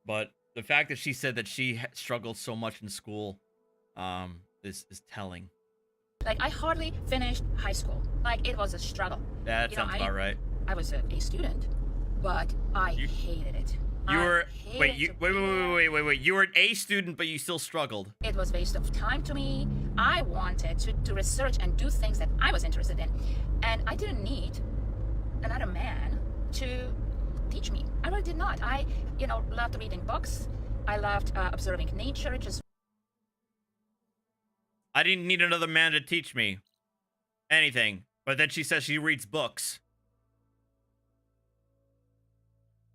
But the fact that she said that she struggled so much in school is telling. Like, I hardly finished high school. Like, it was a struggle. Yeah, that sounds about right. I was a student, but I hated it. You were... Wait. You were an A student, but you still struggled. It was waste of time to me. I wanted to research and do things that I was interested in. And I didn't need another man to teach me. I really did not. I, you know, loved reading books. I loved observing nature. Just... I didn't need another man to teach me anything. But then she says she reads books.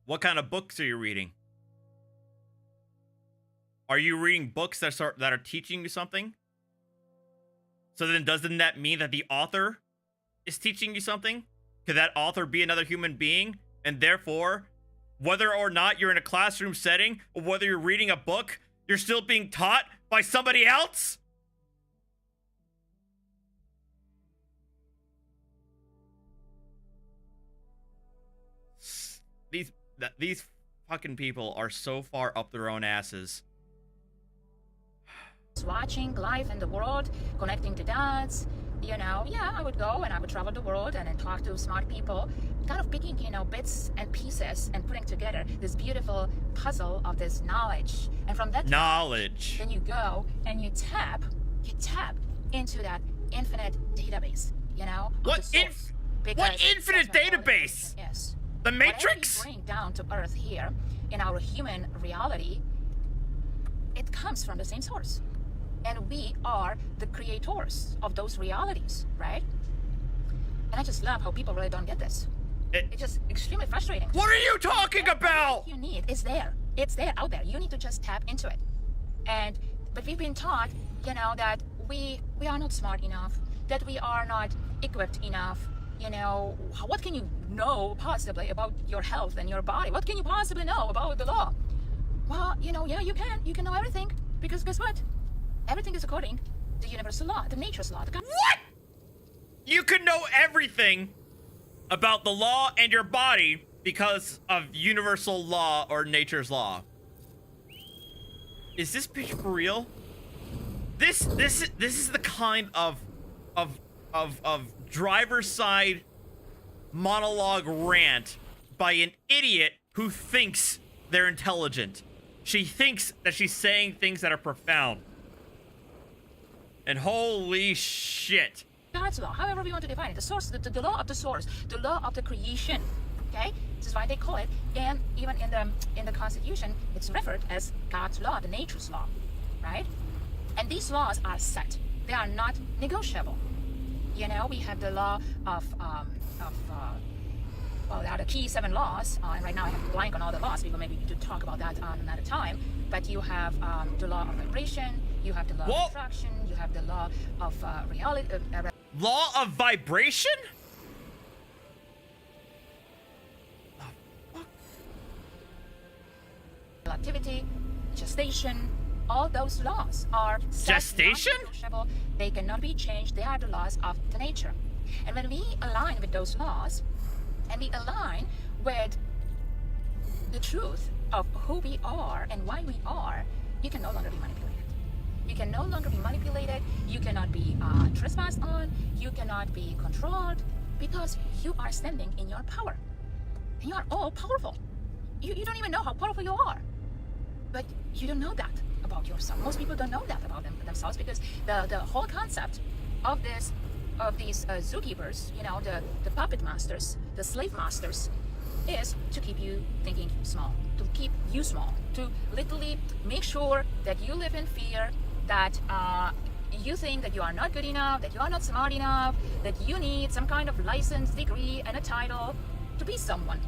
What kind of books are you reading? Are you reading books that are teaching you something? So then doesn't that mean that the author is teaching you something? Could that author be another human being? And therefore, whether or not you're in a classroom setting, or whether you're reading a book, you're still being taught by somebody else? These fucking people are so far up their own asses. Watching life in the world, connecting to dots, you know, yeah, I would go and I would travel the world and then talk to smart people, kind of picking, you know, bits and pieces and putting together this beautiful puzzle of this knowledge. And from that knowledge, then you go and you tap into that infinite database, you know? What infinite database? Yes. The Matrix? Whatever we bring down to Earth here in our human reality, it comes from the same source. And we are the creators of those realities, right? And I just love how people really don't get this. It's just extremely frustrating. What are you talking about? You need is there. It's there, out there. You need to just tap into it. But we've been taught, you know, that we are not smart enough, that we are not equipped enough. You know, what can you know possibly about your health and your body? What can you possibly know about the law? Well, you know, yeah, you can know everything, because guess what? Everything is according to universal law, the nature's law. What? You can know everything about the law and your body because of universal law or nature's law. Is this bitch for real? This is the kind of driver's side monologue rant by an idiot who thinks they're intelligent. She thinks that she's saying things that are profound. And holy shit. God's law, however we want to define it, the source, the law of the source, the law of the creation. Okay, this is why they call it, and even in the Constitution, it's referred as God's law, the nature's law, right? And these laws are set; they are not negotiable. You know, we have the law of well, there are the key 7 laws, and right now I have a blank on all the laws. We will maybe need to talk about that another time. But you have the law of vibration, you have the law of attraction, you have the law of reality. Law of vibration? Relativity, gestation, all those laws are gestation? Non-negotiable. They cannot be changed. They are the laws of the nature. And when we align with those laws, and we align with the truth of who we are and why we are, you can no longer be manipulated. You can no longer be manipulated. You cannot be trespassed on. You cannot be controlled, because you are standing in your power. And you are all powerful. you don't even know how powerful you are. But you don't know that about yourself. Most people don't know that about themselves, because the whole concept of these zookeepers, you know, the puppet masters, the slave masters, is to keep you thinking small, to keep you small, to literally make sure that you live in fear, that you think that you are not good enough, that you are not smart enough, that you need some kind of license, degree, and a title to be someone.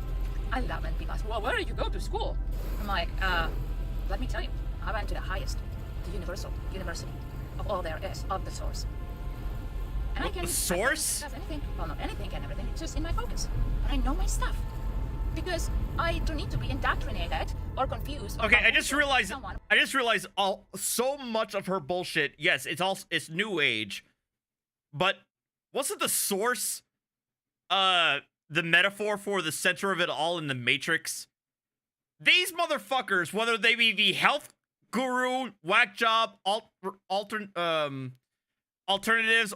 I love when people ask, well, where did you go to school? I'm like, let me tell you, I went to the highest, the universal university of all there is, of the source. And I can... The source? That's anything. Well, not anything and everything. It's just in my focus. And I know my stuff. Because I don't need to be indoctrinated or confused. Or Okay, I just realized someone. So much of her bullshit. Yes, it's new age. But wasn't the source the metaphor for the center of it all in the Matrix? These motherfuckers, whether they be the health guru, whack job, alternatives,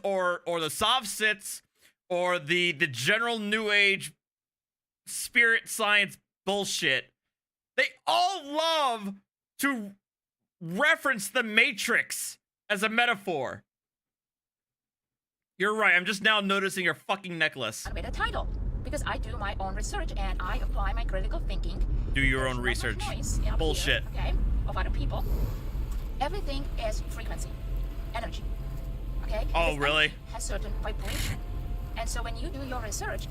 or the SovCits, or the general new age spirit science bullshit, they all love to reference the Matrix as a metaphor. You're right, I'm just now noticing your fucking necklace. I made a title because I do my own research and I apply my critical thinking. Do your There's own not research. much noise up Bullshit. here, okay, of other people. Everything is frequency, energy. Okay? Oh, This really? energy has certain vibration. And so when you do your research,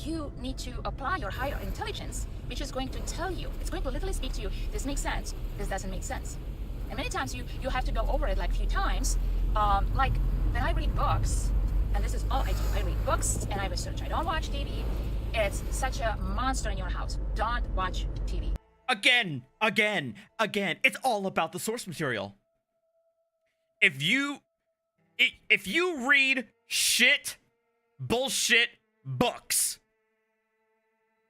you need to apply your higher intelligence, which is going to tell you, it's going to literally speak to you, this makes sense, this doesn't make sense. And many times you have to go over it like a few times. Like when I read books, and this is all I do, I read books and I research. I don't watch TV. It's such a monster in your house. Don't watch TV. Again. It's all about the source material. If you read bullshit books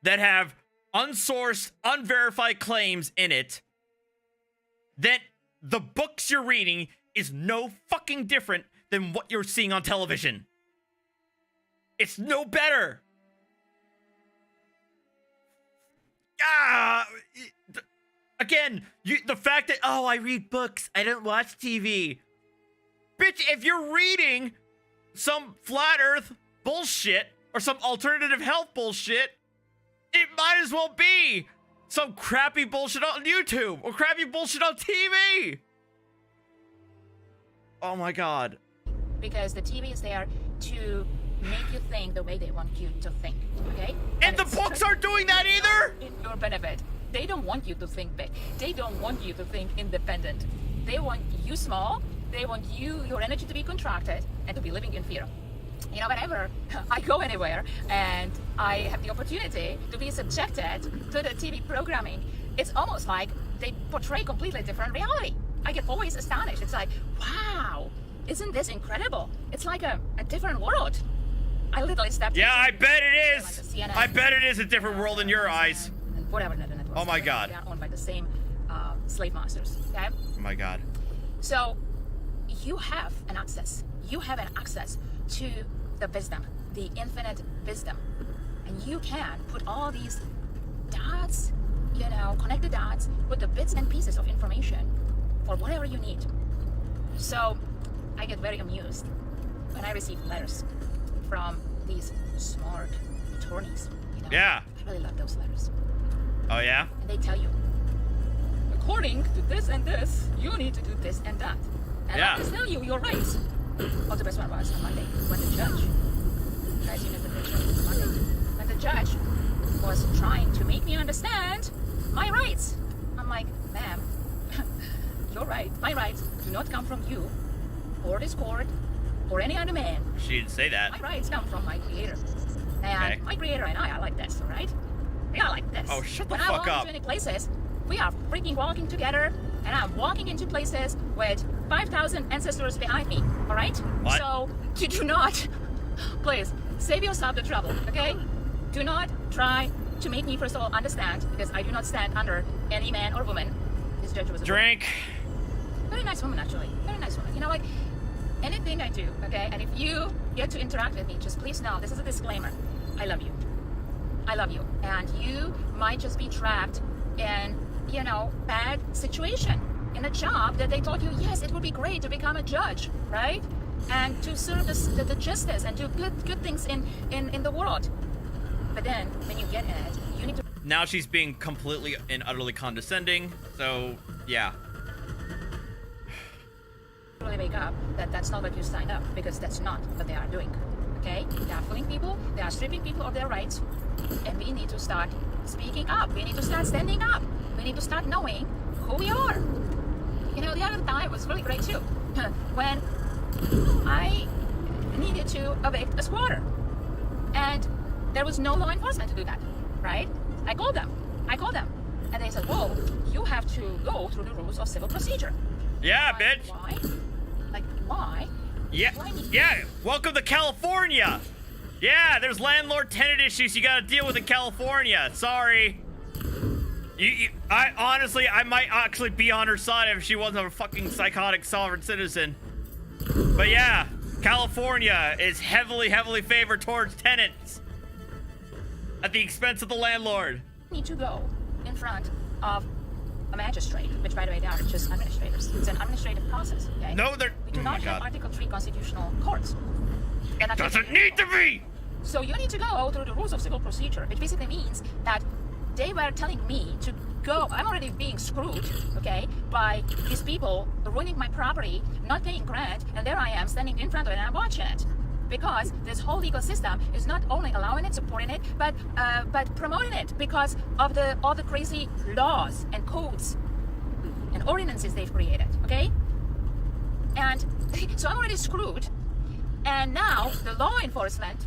that have unsourced, unverified claims in it, then the books you're reading is no fucking different than what you're seeing on television. It's no better. Again, the fact that, oh, I read books, I don't watch TV. Bitch, if you're reading some flat earth bullshit or some alternative health bullshit, it might as well be some crappy bullshit on YouTube or crappy bullshit on TV. Oh my god. Because the TV is there to make you think the way they want you to think, okay? And the books aren't doing that either? In your benefit. They don't want you to think big. They don't want you to think independent. They want you small. They want your energy to be contracted and to be living in fear. You know, whenever I go anywhere and I have the opportunity to be subjected to the TV programming, it's almost like they portray completely different reality. I get always astonished. It's like, wow, isn't this incredible? It's like a different world. I literally stepped Yeah, I into bet it like is. the CNN, I bet it is a different world in your eyes. and whatever the networks. Oh my God. They are owned by the same slave masters, okay? Oh my god. So you have an access. You have an access to the wisdom, the infinite wisdom. And you can put all these dots, you know, connect the dots with the bits and pieces of information for whatever you need. So I get very amused when I receive letters from these smart attorneys. You know? Yeah. I really love those letters. Oh yeah? And they tell you, according to this and this, you need to do this and that. And Yeah. I can tell you your rights. Well, the best one was on Monday when the judge, guys, you know the picture on Monday, when the judge was trying to make me understand my rights. I'm like, ma'am, you're right. My rights do not come from you or this court or any other man. She didn't say that. My rights come from my creator. And Okay. my creator and I are like this, all right? We are like this. Oh, shut the when I fuck walk up. into any places, we are freaking walking together, and I'm walking into places with 5,000 ancestors behind me, all right? What? So, you do not, please, save yourself the trouble, okay? Do not try to make me, first of all, understand, because I do not stand under any man or woman. This judge was a Drink. woman. Very nice woman, actually. Very nice woman. You know, like, anything I do, okay? And if you get to interact with me, just please know, this is a disclaimer. I love you. I love you, and you might just be trapped in, you know, bad situation in a job that they told you, yes, it would be great to become a judge, right? And to serve the justice and do good things in the world. But then when you get in it, you need to. Now she's being completely and utterly condescending. So yeah. Really wake up that that's not what you signed up, because that's not what they are doing. Okay, they are fooling people, they are stripping people of their rights, and we need to start speaking up. We need to start standing up. We need to start knowing who we are. You know, the other time was really great too, when I needed to evict a squatter, and there was no law enforcement to do that, right? I called them, and they said, well, you have to go through the rules of civil procedure. Yeah, bitch. Why? Like, why? Yeah, yeah. Welcome to California. Yeah, there's landlord-tenant issues you gotta deal with in California. Sorry. I honestly, I might actually be on her side if she wasn't a fucking psychotic sovereign citizen. But yeah, California is heavily favored towards tenants at the expense of the landlord. Need to go in front of a magistrate, which, by the way, they are just administrators. It's an administrative process, okay? No, they're... We do not have Article 3 constitutional courts. It doesn't need to be! So you need to go through the rules of civil procedure, which basically means that they were telling me to go. I'm already being screwed, okay, by these people ruining my property, not paying rent, and there I am standing in front of it and I'm watching it. Because this whole legal system is not only allowing it, supporting it, but promoting it because of all the crazy laws and codes and ordinances they've created, okay? And so I'm already screwed. And now the law enforcement,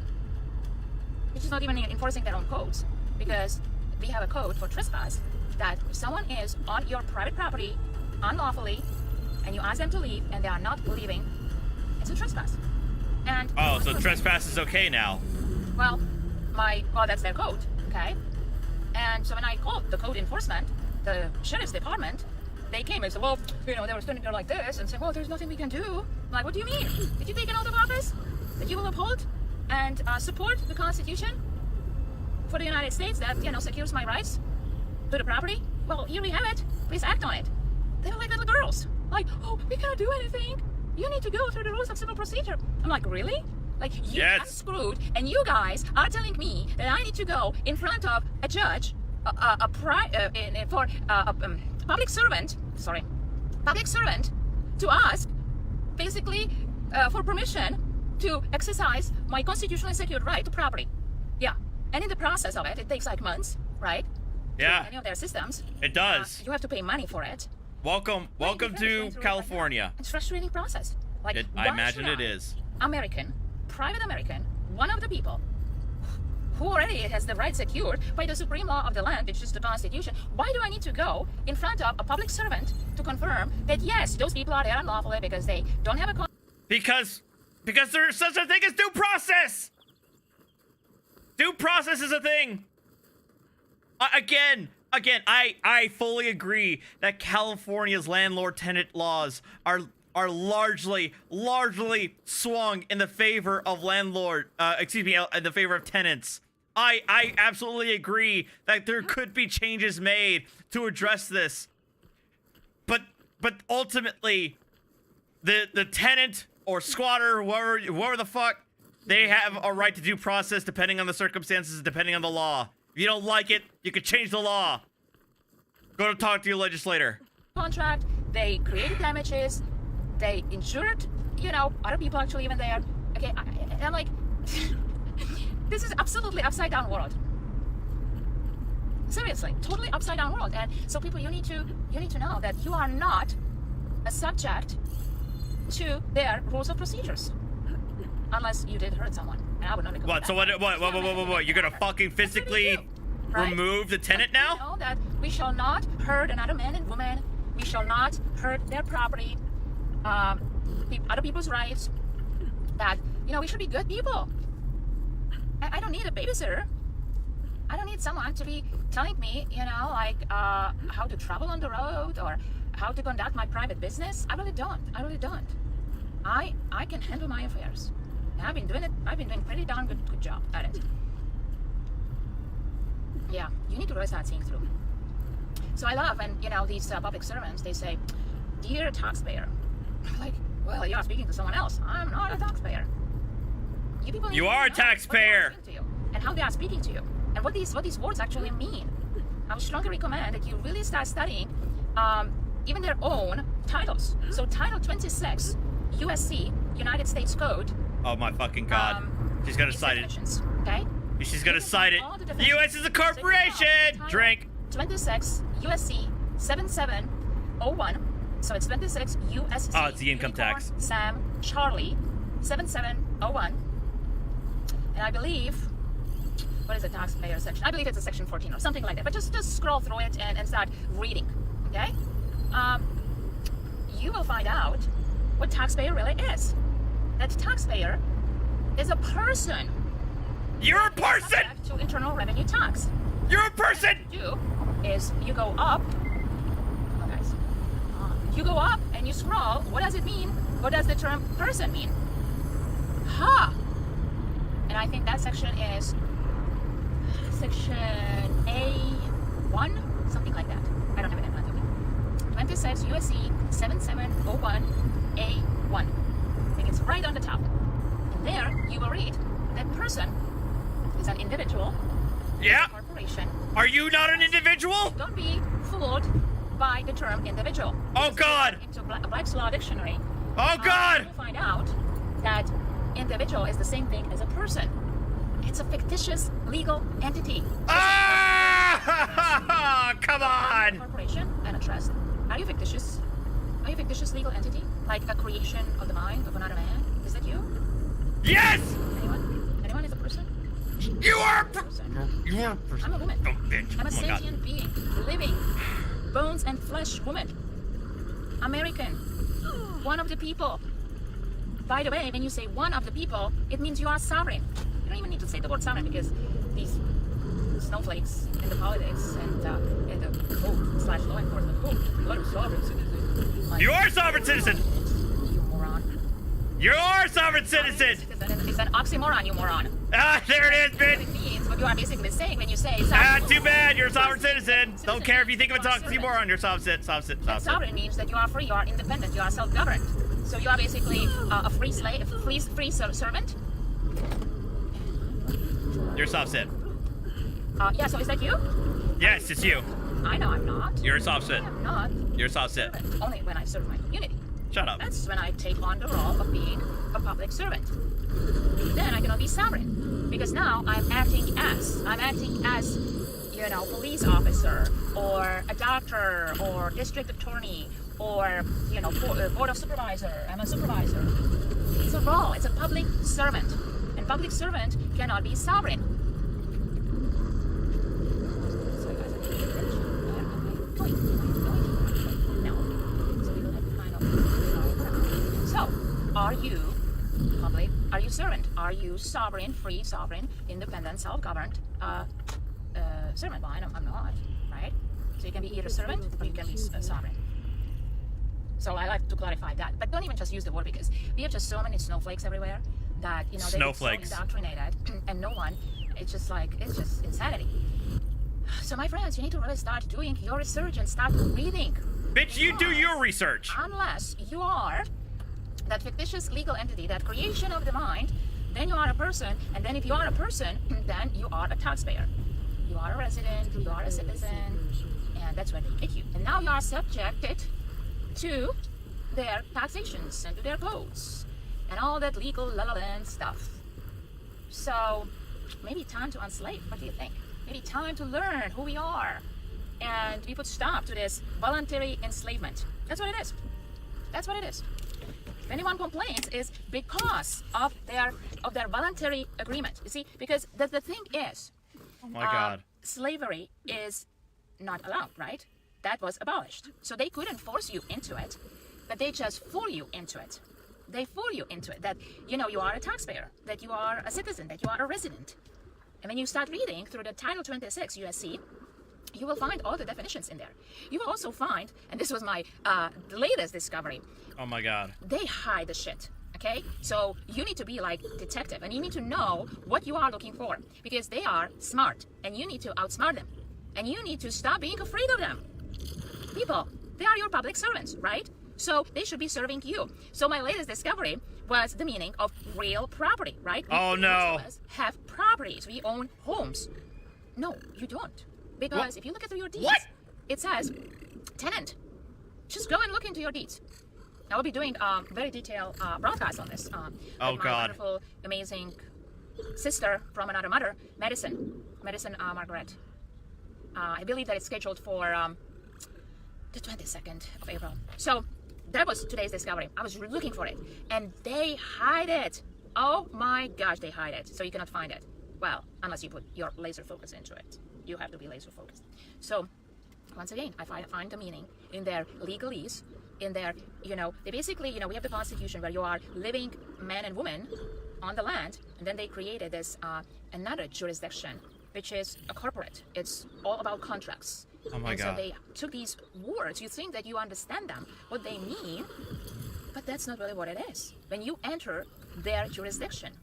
which is not even enforcing their own codes, because we have a code for trespass that if someone is on your private property unlawfully and you ask them to leave and they are not leaving, it's a trespass. And oh, so trespass is okay now. Well, that's their code, okay? And so when I called the code enforcement, the sheriff's department, they came and said, well, you know, they were standing there like this and said, well, there's nothing we can do. I'm like, what do you mean? Did you take an oath of office that you will uphold and support the Constitution for the United States that, you know, secures my rights to the property? Well, here we have it. Please act on it. They were like little girls. Like, oh, we cannot do anything. You need to go through the rules of civil procedure. I'm like, really? Like, you got screwed, and you guys are telling me that I need to go in front of a judge, for a public servant, to ask, basically, for permission to exercise my constitutionally secured right to property. Yeah, and in the process of it, it takes like months, right? Yeah. Any of their systems. It does. You have to pay money for it. Welcome to California. It's a frustrating process. Like, I imagine it is. Private American, one of the people who already has the right secured by the supreme law of the land, which is the Constitution, why do I need to go in front of a public servant to confirm that yes, those people are there unlawfully because they don't have a because there's such a thing as due process. Due process is a thing. Again, I fully agree that California's landlord-tenant laws are largely swung in the favor of in the favor of tenants. I absolutely agree that there could be changes made to address this. But ultimately, the tenant or squatter, whoever the fuck, they have a right to due process depending on the circumstances, depending on the law. If you don't like it, you could change the law. Go to talk to your legislator. Contract, they created damages, they insured, you know, other people actually even there. Okay, I'm like, this is absolutely upside down world. Seriously, totally upside down world. And so people, you need to know that you are not a subject to their rules of procedures. Unless you did hurt someone. And I would not what? So what? You're gonna fucking physically remove the tenant now? You know that we shall not hurt another man and woman. We shall not hurt their property, other people's rights. That, you know, we should be good people. I don't need a babysitter. I don't need someone to be telling me, you know, like how to travel on the road or how to conduct my private business. I really don't. I can handle my affairs. I've been doing it. I've been doing pretty darn good job at it. Yeah, you need to really start seeing through. So I love when, you know, these public servants, they say, dear taxpayer. I'm like, well, you are speaking to someone else. I'm not a taxpayer. You people You are a taxpayer. To you and how they are speaking to you and what these words actually mean. I would strongly recommend that you really start studying even their own titles. So Title 26, USC, United States Code. Oh my fucking god. She's gonna cite it. Okay? She's gonna cite it. The U.S. is a corporation! Drink! 26 USC 7701. So it's 26 USC. Oh, it's the income Unicorn, tax. Sam Charlie 7701. And I believe, what is the taxpayer section? I believe it's a section 14 or something like that. But just scroll through it and start reading. Okay? You will find out what taxpayer really is. That taxpayer is a person. You're a person! Subject to internal revenue tax. You're a person! What you do is you go up. Oh, guys. You go up and you scroll. What does it mean? What does the term person mean? Ha! And I think that section is section A1, something like that. I don't have it in front of me. 26 USC 7701 A1. I think it's right on the top. And there you will read that person is an individual. Yeah. Corporation. Are you not an individual? Don't be fooled by the term individual. Oh god! Into Black's Law Dictionary. Oh god! You'll find out that individual is the same thing as a person. It's a fictitious legal entity. Ah! Come on! A corporation and a trust. Are you fictitious? Are you a fictitious legal entity? Like a creation of the mind of another man? Is that you? Yes! Anyone? Anyone is a person? You are a person. You are a person. I'm a woman. Oh, bitch. I'm a Oh my god. sentient being, living, bones and flesh woman. American. One of the people. By the way, when you say one of the people, it means you are sovereign. You don't even need to say the word sovereign because these snowflakes in the politics and the code/law enforcement code, you are a sovereign citizen. Like, You are a sovereign citizen! You moron. You are a sovereign citizen! It's an oxymoron, you moron. Ah, there it is, What bitch! it means, what you are basically saying when you say Ah, sovereign. too bad, you're a sovereign citizen. Don't care if you think of a oxymoron, you're sovereign. Sovereign means that you are free, you are independent, you are self-governed. So you are basically a free slave, a free servant. You're SovCit. Yeah, so is that you? Yes, it's you. I know I'm not. You're a SovCit. I'm not. You're a SovCit. Servant. Only when I serve my community. Shut up. That's when I take on the role of being a public servant. Then I cannot be sovereign. Because now I'm acting as, you know, police officer, or a doctor, or district attorney, or, you know, board of supervisor. I'm a supervisor. It's a role. It's a public servant. And public servant cannot be sovereign. Sorry guys, I need to pay attention. Where am I going? No. So we will have to find out. So, are you public? Are you servant? Are you sovereign, free, sovereign, independent, self-governed servant? Well, I'm not, right? So you can be either servant or you can be sovereign. So I like to clarify that. But don't even just use the word because we have just so many snowflakes everywhere that, you know, they're so indoctrinated and no one, it's just insanity. So my friends, you need to really start doing your research and start reading. Bitch, you do your research. Unless you are that fictitious legal entity, that creation of the mind, then you are a person, and then if you are a person, then you are a taxpayer. You are a resident, you are a citizen, and that's where they get you. And now you are subjected to their taxations and to their codes and all that legal la-la-land stuff. So maybe time to enslave. What do you think? Maybe time to learn who we are, and we put stop to this voluntary enslavement. That's what it is. That's what it is. If anyone complains, is because of their voluntary agreement. You see, because the thing is, Oh my god. slavery is not allowed, right? That was abolished. So they couldn't force you into it, but they just fool you into it. They fool you into it that, you know, you are a taxpayer, that you are a citizen, that you are a resident. And when you start reading through the Title 26 USC, you will find all the definitions in there. You will also find, and this was my latest discovery. Oh my god. They hide the shit. Okay, so you need to be like detective, and you need to know what you are looking for, because they are smart, and you need to outsmart them, and you need to stop being afraid of them. People, they are your public servants, right? So they should be serving you. So my latest discovery was the meaning of real property, right? Oh, no. Most of us have properties. We own homes. No, you don't. Because if you look at your deeds, it says tenant. Just go and look into your deeds. I will be doing a very detailed broadcast on this. Oh, with my God. wonderful, amazing sister from another mother, Madison Margaret. I believe that it's scheduled for the 22nd of April. So that was today's discovery. I was looking for it, and they hide it. Oh my gosh, they hide it. So you cannot find it. Well, unless you put your laser focus into it. You have to be laser focused. So once again, I find the meaning in their legalese, in their, they basically, we have the Constitution where you are living man and woman on the land, and then they created this another jurisdiction, which is a corporate. It's all about contracts. Oh my and God. So they took these words. You think that you understand them, what they mean, but that's not really what it is. When you enter their jurisdiction,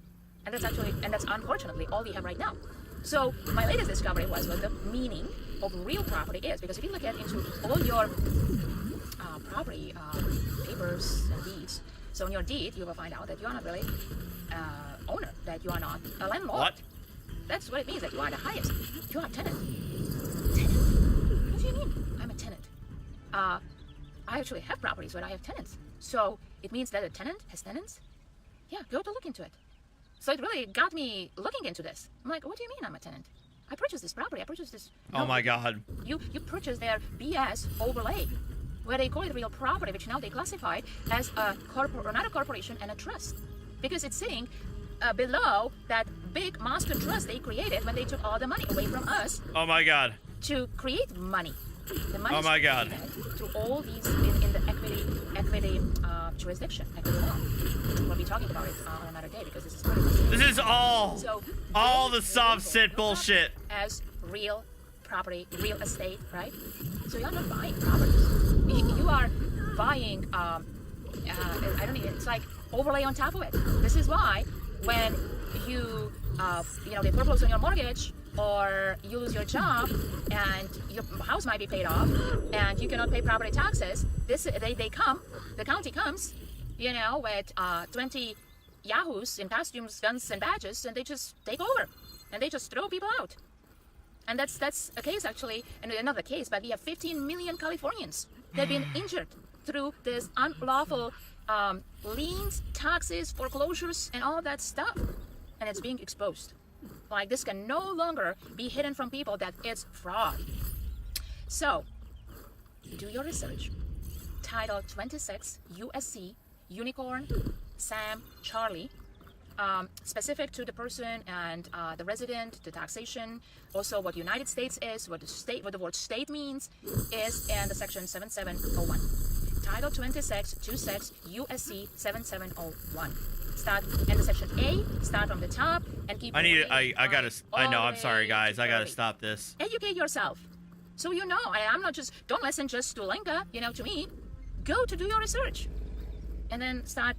and that's unfortunately all we have right now. So my latest discovery was what the meaning of real property is, because if you look into all your property papers and deeds, so in your deed you will find out that you are not really owner, that you are not a landlord. What? That's what it means, that you are the highest. You are a tenant. Tenant? What do you mean? I'm a tenant. I actually have properties where I have tenants. So it means that a tenant has tenants? Yeah, go to look into it. So it really got me looking into this. I'm like, what do you mean I'm a tenant? I purchased this property. I purchased this. Oh my God. You purchased their BS overlay, where they call it real property, which now they classify as not a corporation and a trust, because it's sitting below that big monster trust they created when they took all the money away from us Oh my God. to create money. The money Oh my God. through all these in the equity jurisdiction, equity law. We'll be talking about it on another day, because this is pretty fascinating. This is all the they SovCit label bullshit. as real property, real estate, right? So you're not buying properties. You are buying, I don't even, it's like overlay on top of it. This is why when you, they foreclose on your mortgage, or you lose your job and your house might be paid off and you cannot pay property taxes, the county comes, with 20 yahoos in costumes, guns and badges, and they just take over and they just throw people out. And that's a case actually, and another case, but we have 15 million Californians that have been injured through this unlawful liens, taxes, foreclosures, and all that stuff. And it's being exposed. Like, this can no longer be hidden from people that it's fraud. So, do your research. Title 26, USC, Unicorn, Sam, Charlie. Specific to the person and the resident, the taxation, also what United States is, what the word state means, is in the section 7701. Title 26, 26, USC 7701. Start in the section A, start from the top, and keep I need. going I know. all I'm the sorry, way guys. to I gotta 30. stop this. Educate yourself. So I'm not just, don't listen just to Lenka, to me. Go to do your research. And then start,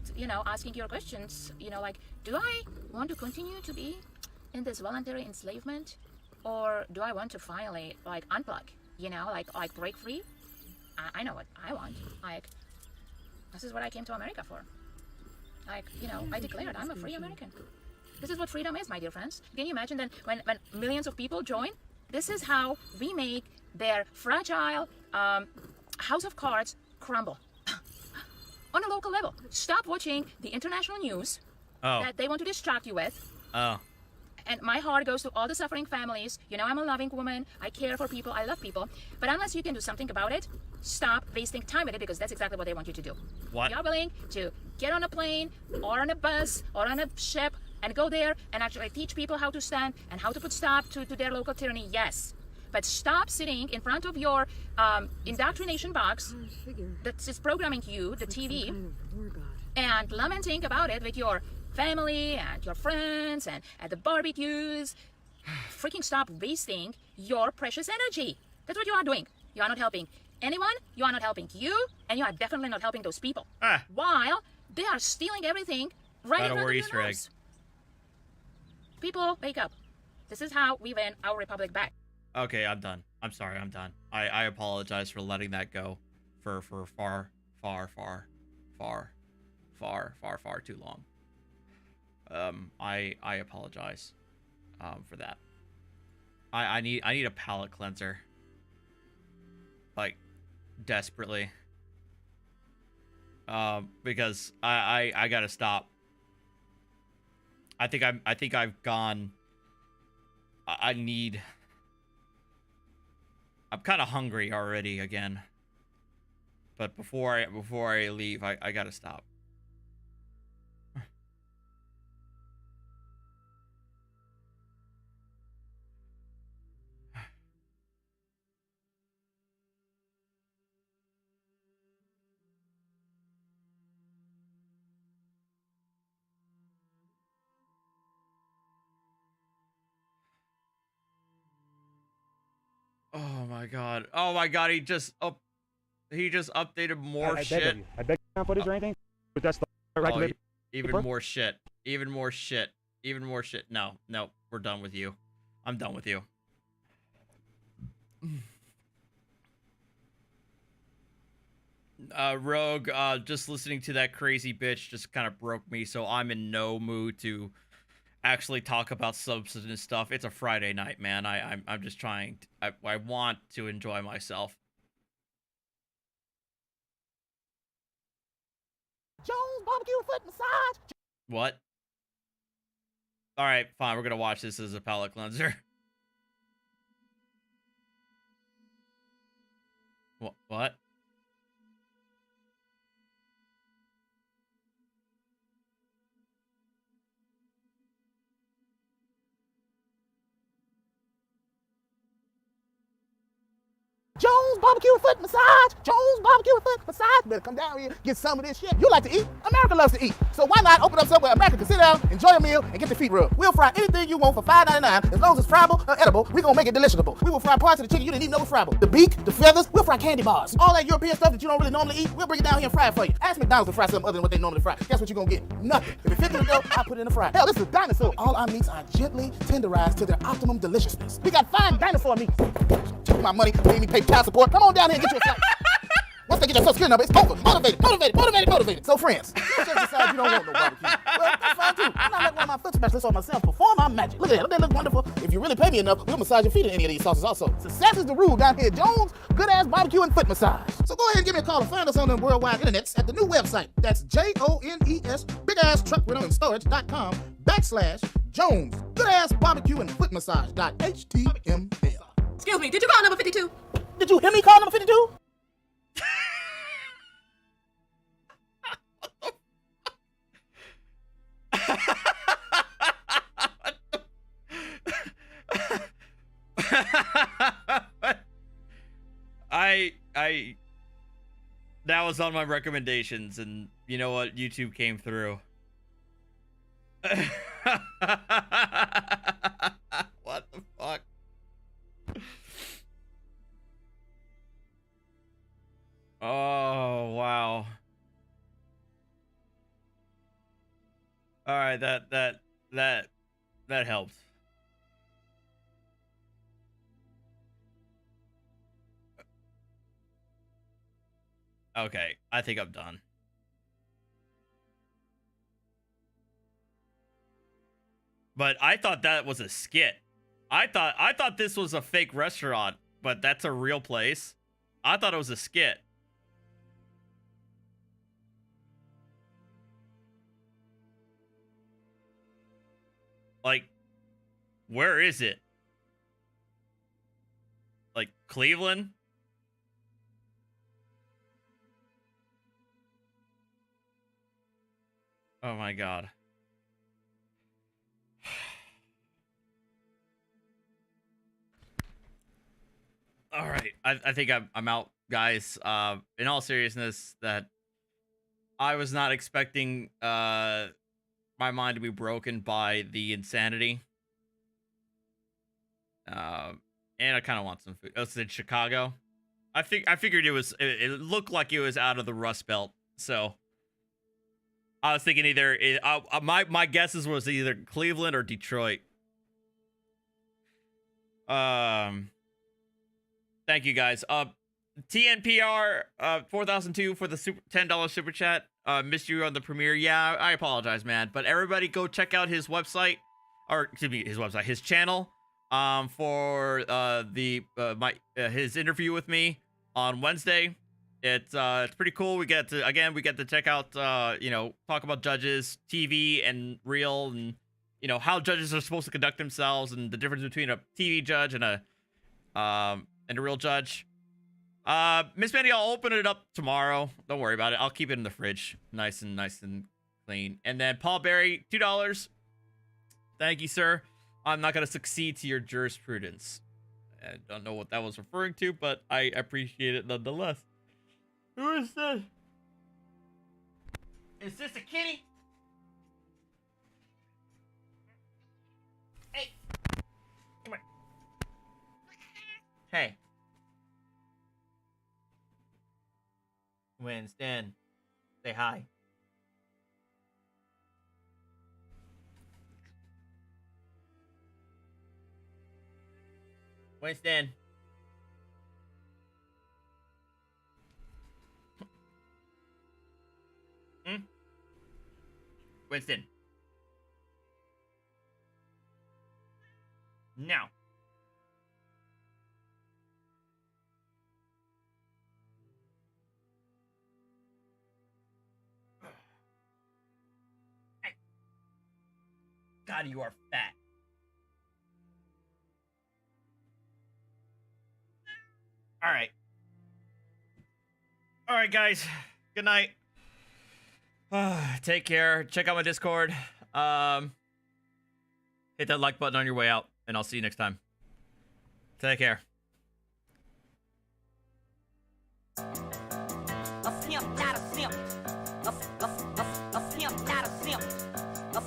asking your questions, like, do I want to continue to be in this voluntary enslavement? Or do I want to finally, like, unplug, like break free? I know what I want. Like, this is what I came to America for. Like, I declared I'm a free American. This is what freedom is, my dear friends. Can you imagine then when millions of people join? This is how we make their fragile house of cards crumble. On a local level. Stop watching the international news that they want to distract you with. Oh. And my heart goes to all the suffering families. I'm a loving woman. I care for people. I love people. But unless you can do something about it, stop wasting time with it, because that's exactly what they want you to do. What? You're willing to get on a plane or on a bus or on a ship and go there and actually teach people how to stand and how to put stop to their local tyranny, yes. But stop sitting in front of your indoctrination box that is programming you, the TV, and lamenting about it with your family and your friends and at the barbecues. Freaking stop wasting your precious energy. That's what you are doing. You are not helping anyone, you are not helping you, and you are definitely not helping those people. While They are stealing everything right in front of Easter your egg. nose. People, wake up. This is how we win our republic back. Okay, I'm done. I'm sorry, I'm done. I apologize for letting that go for far too long. I apologize for that. I need a palate cleanser. Like, desperately. Because I gotta stop. I think I've gone. I'm kind of hungry already again. But before I leave, I gotta stop. Oh my god. Oh my god, he just updated more I shit. beg of you. I beg you footage or anything. But that's the right to live. Even more shit. Even more shit. Even more shit. No, we're done with you. I'm done with you. Rogue, just listening to that crazy bitch just kind of broke me, so I'm in no mood to actually talk about substance stuff. It's a Friday night, man. I'm just trying I want to enjoy myself. Jones barbecue foot massage. What? All right, fine. We're gonna watch this as a palate cleanser. What? Jones barbecue foot massage. Jones barbecue foot massage. Better come down here, get some of this shit. You like to eat? America loves to eat. So why not open up somewhere America can sit down, enjoy a meal, and get their feet rubbed? We'll fry anything you want for $5.99. As long as it's friable or edible, we're gonna make it deliciable. We will fry parts of the chicken you didn't even know was friable. The beak, the feathers, we'll fry candy bars. All that European stuff that you don't really normally eat, we'll bring it down here and fry it for you. Ask McDonald's to fry something other than what they normally fry. Guess what you're gonna get? Nothing. If it fits in the dough, I put it in the fry. Hell, this is a dinosaur. All our meats are gently tenderized to their optimum deliciousness. We got fine dinosaur meat. Take my money, made me pay child support. Come on down here and get you a slice. Once they get your social security number, it's over. Motivated. So friends, you just decide you don't want no barbecue. Well, that's fine too. I'm not letting one of my foot specialists or myself perform our magic. Look at that. Don't they look wonderful? If you really pay me enough, we'll massage your feet in any of these sauces also. Success is the rule down here at Jones. Good ass barbecue and foot massage. So go ahead and give me a call and find us on the worldwide internets at the new website. That's JONES, big ass truck rental and storage.com/Jones. Good ass barbecue and foot massage.html. Excuse me, did you call number 52? Did you hear me call number 52? That was on my recommendations, and you know what? YouTube came through. What the fuck? Oh, wow. All right, that helped. Okay, I think I'm done. But I thought that was a skit. I thought this was a fake restaurant, but that's a real place. I thought it was a skit. Like, where is it? Like, Cleveland? Oh my god. All right, I think I'm out, guys. In all seriousness, that I was not expecting my mind to be broken by the insanity. And I kind of want some food. Oh, it's in Chicago. I figured it looked like it was out of the Rust Belt, so I was thinking either my guesses was either Cleveland or Detroit. Thank you guys. TNPR 4002 for the $10 super chat. Missed you on the premiere. Yeah, I apologize, man. But everybody go check out his website, or excuse me, his channel. For his interview with me on Wednesday. It's pretty cool. We get to check out talk about judges, TV and real, and how judges are supposed to conduct themselves, and the difference between a TV judge and a real judge. Miss Mandy, I'll open it up tomorrow. Don't worry about it. I'll keep it in the fridge, nice and clean. And then Paul Berry, $2. Thank you, sir. I'm not gonna succeed to your jurisprudence. I don't know what that was referring to, but I appreciate it nonetheless. Who is this? Is this a kitty? Hey, come here. Hey, Winston, say hi. Winston. Winston. Now. Hey. God, you are fat. All right, guys. Good night. Take care. Check out my Discord. Hit that like button on your way out, and I'll see you next time. Take care. A pimp, not a simp. A pimp, not a simp. A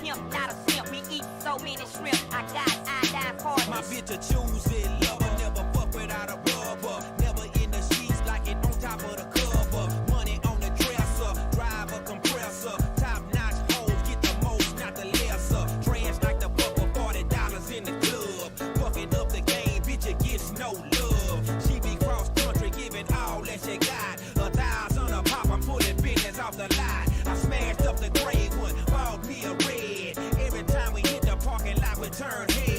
pimp, not a simp. We eat so many shrimp. I got iodine partners. My bitch a choosy lover, never fuck without a rubber. Never in the sheets like it on top of the cover. Money on the dresser, drive a compressor. Top notch hoes, get the most, not the lesser. Trash like the buck for $40 in the club. Fucking up the game, bitch, it gets no love. She be cross country, giving all that she got. 1,000 a pop, I'm pulling business off the lot. I smashed up the gray one, bought me a red. Every time we hit the parking lot, we turn head.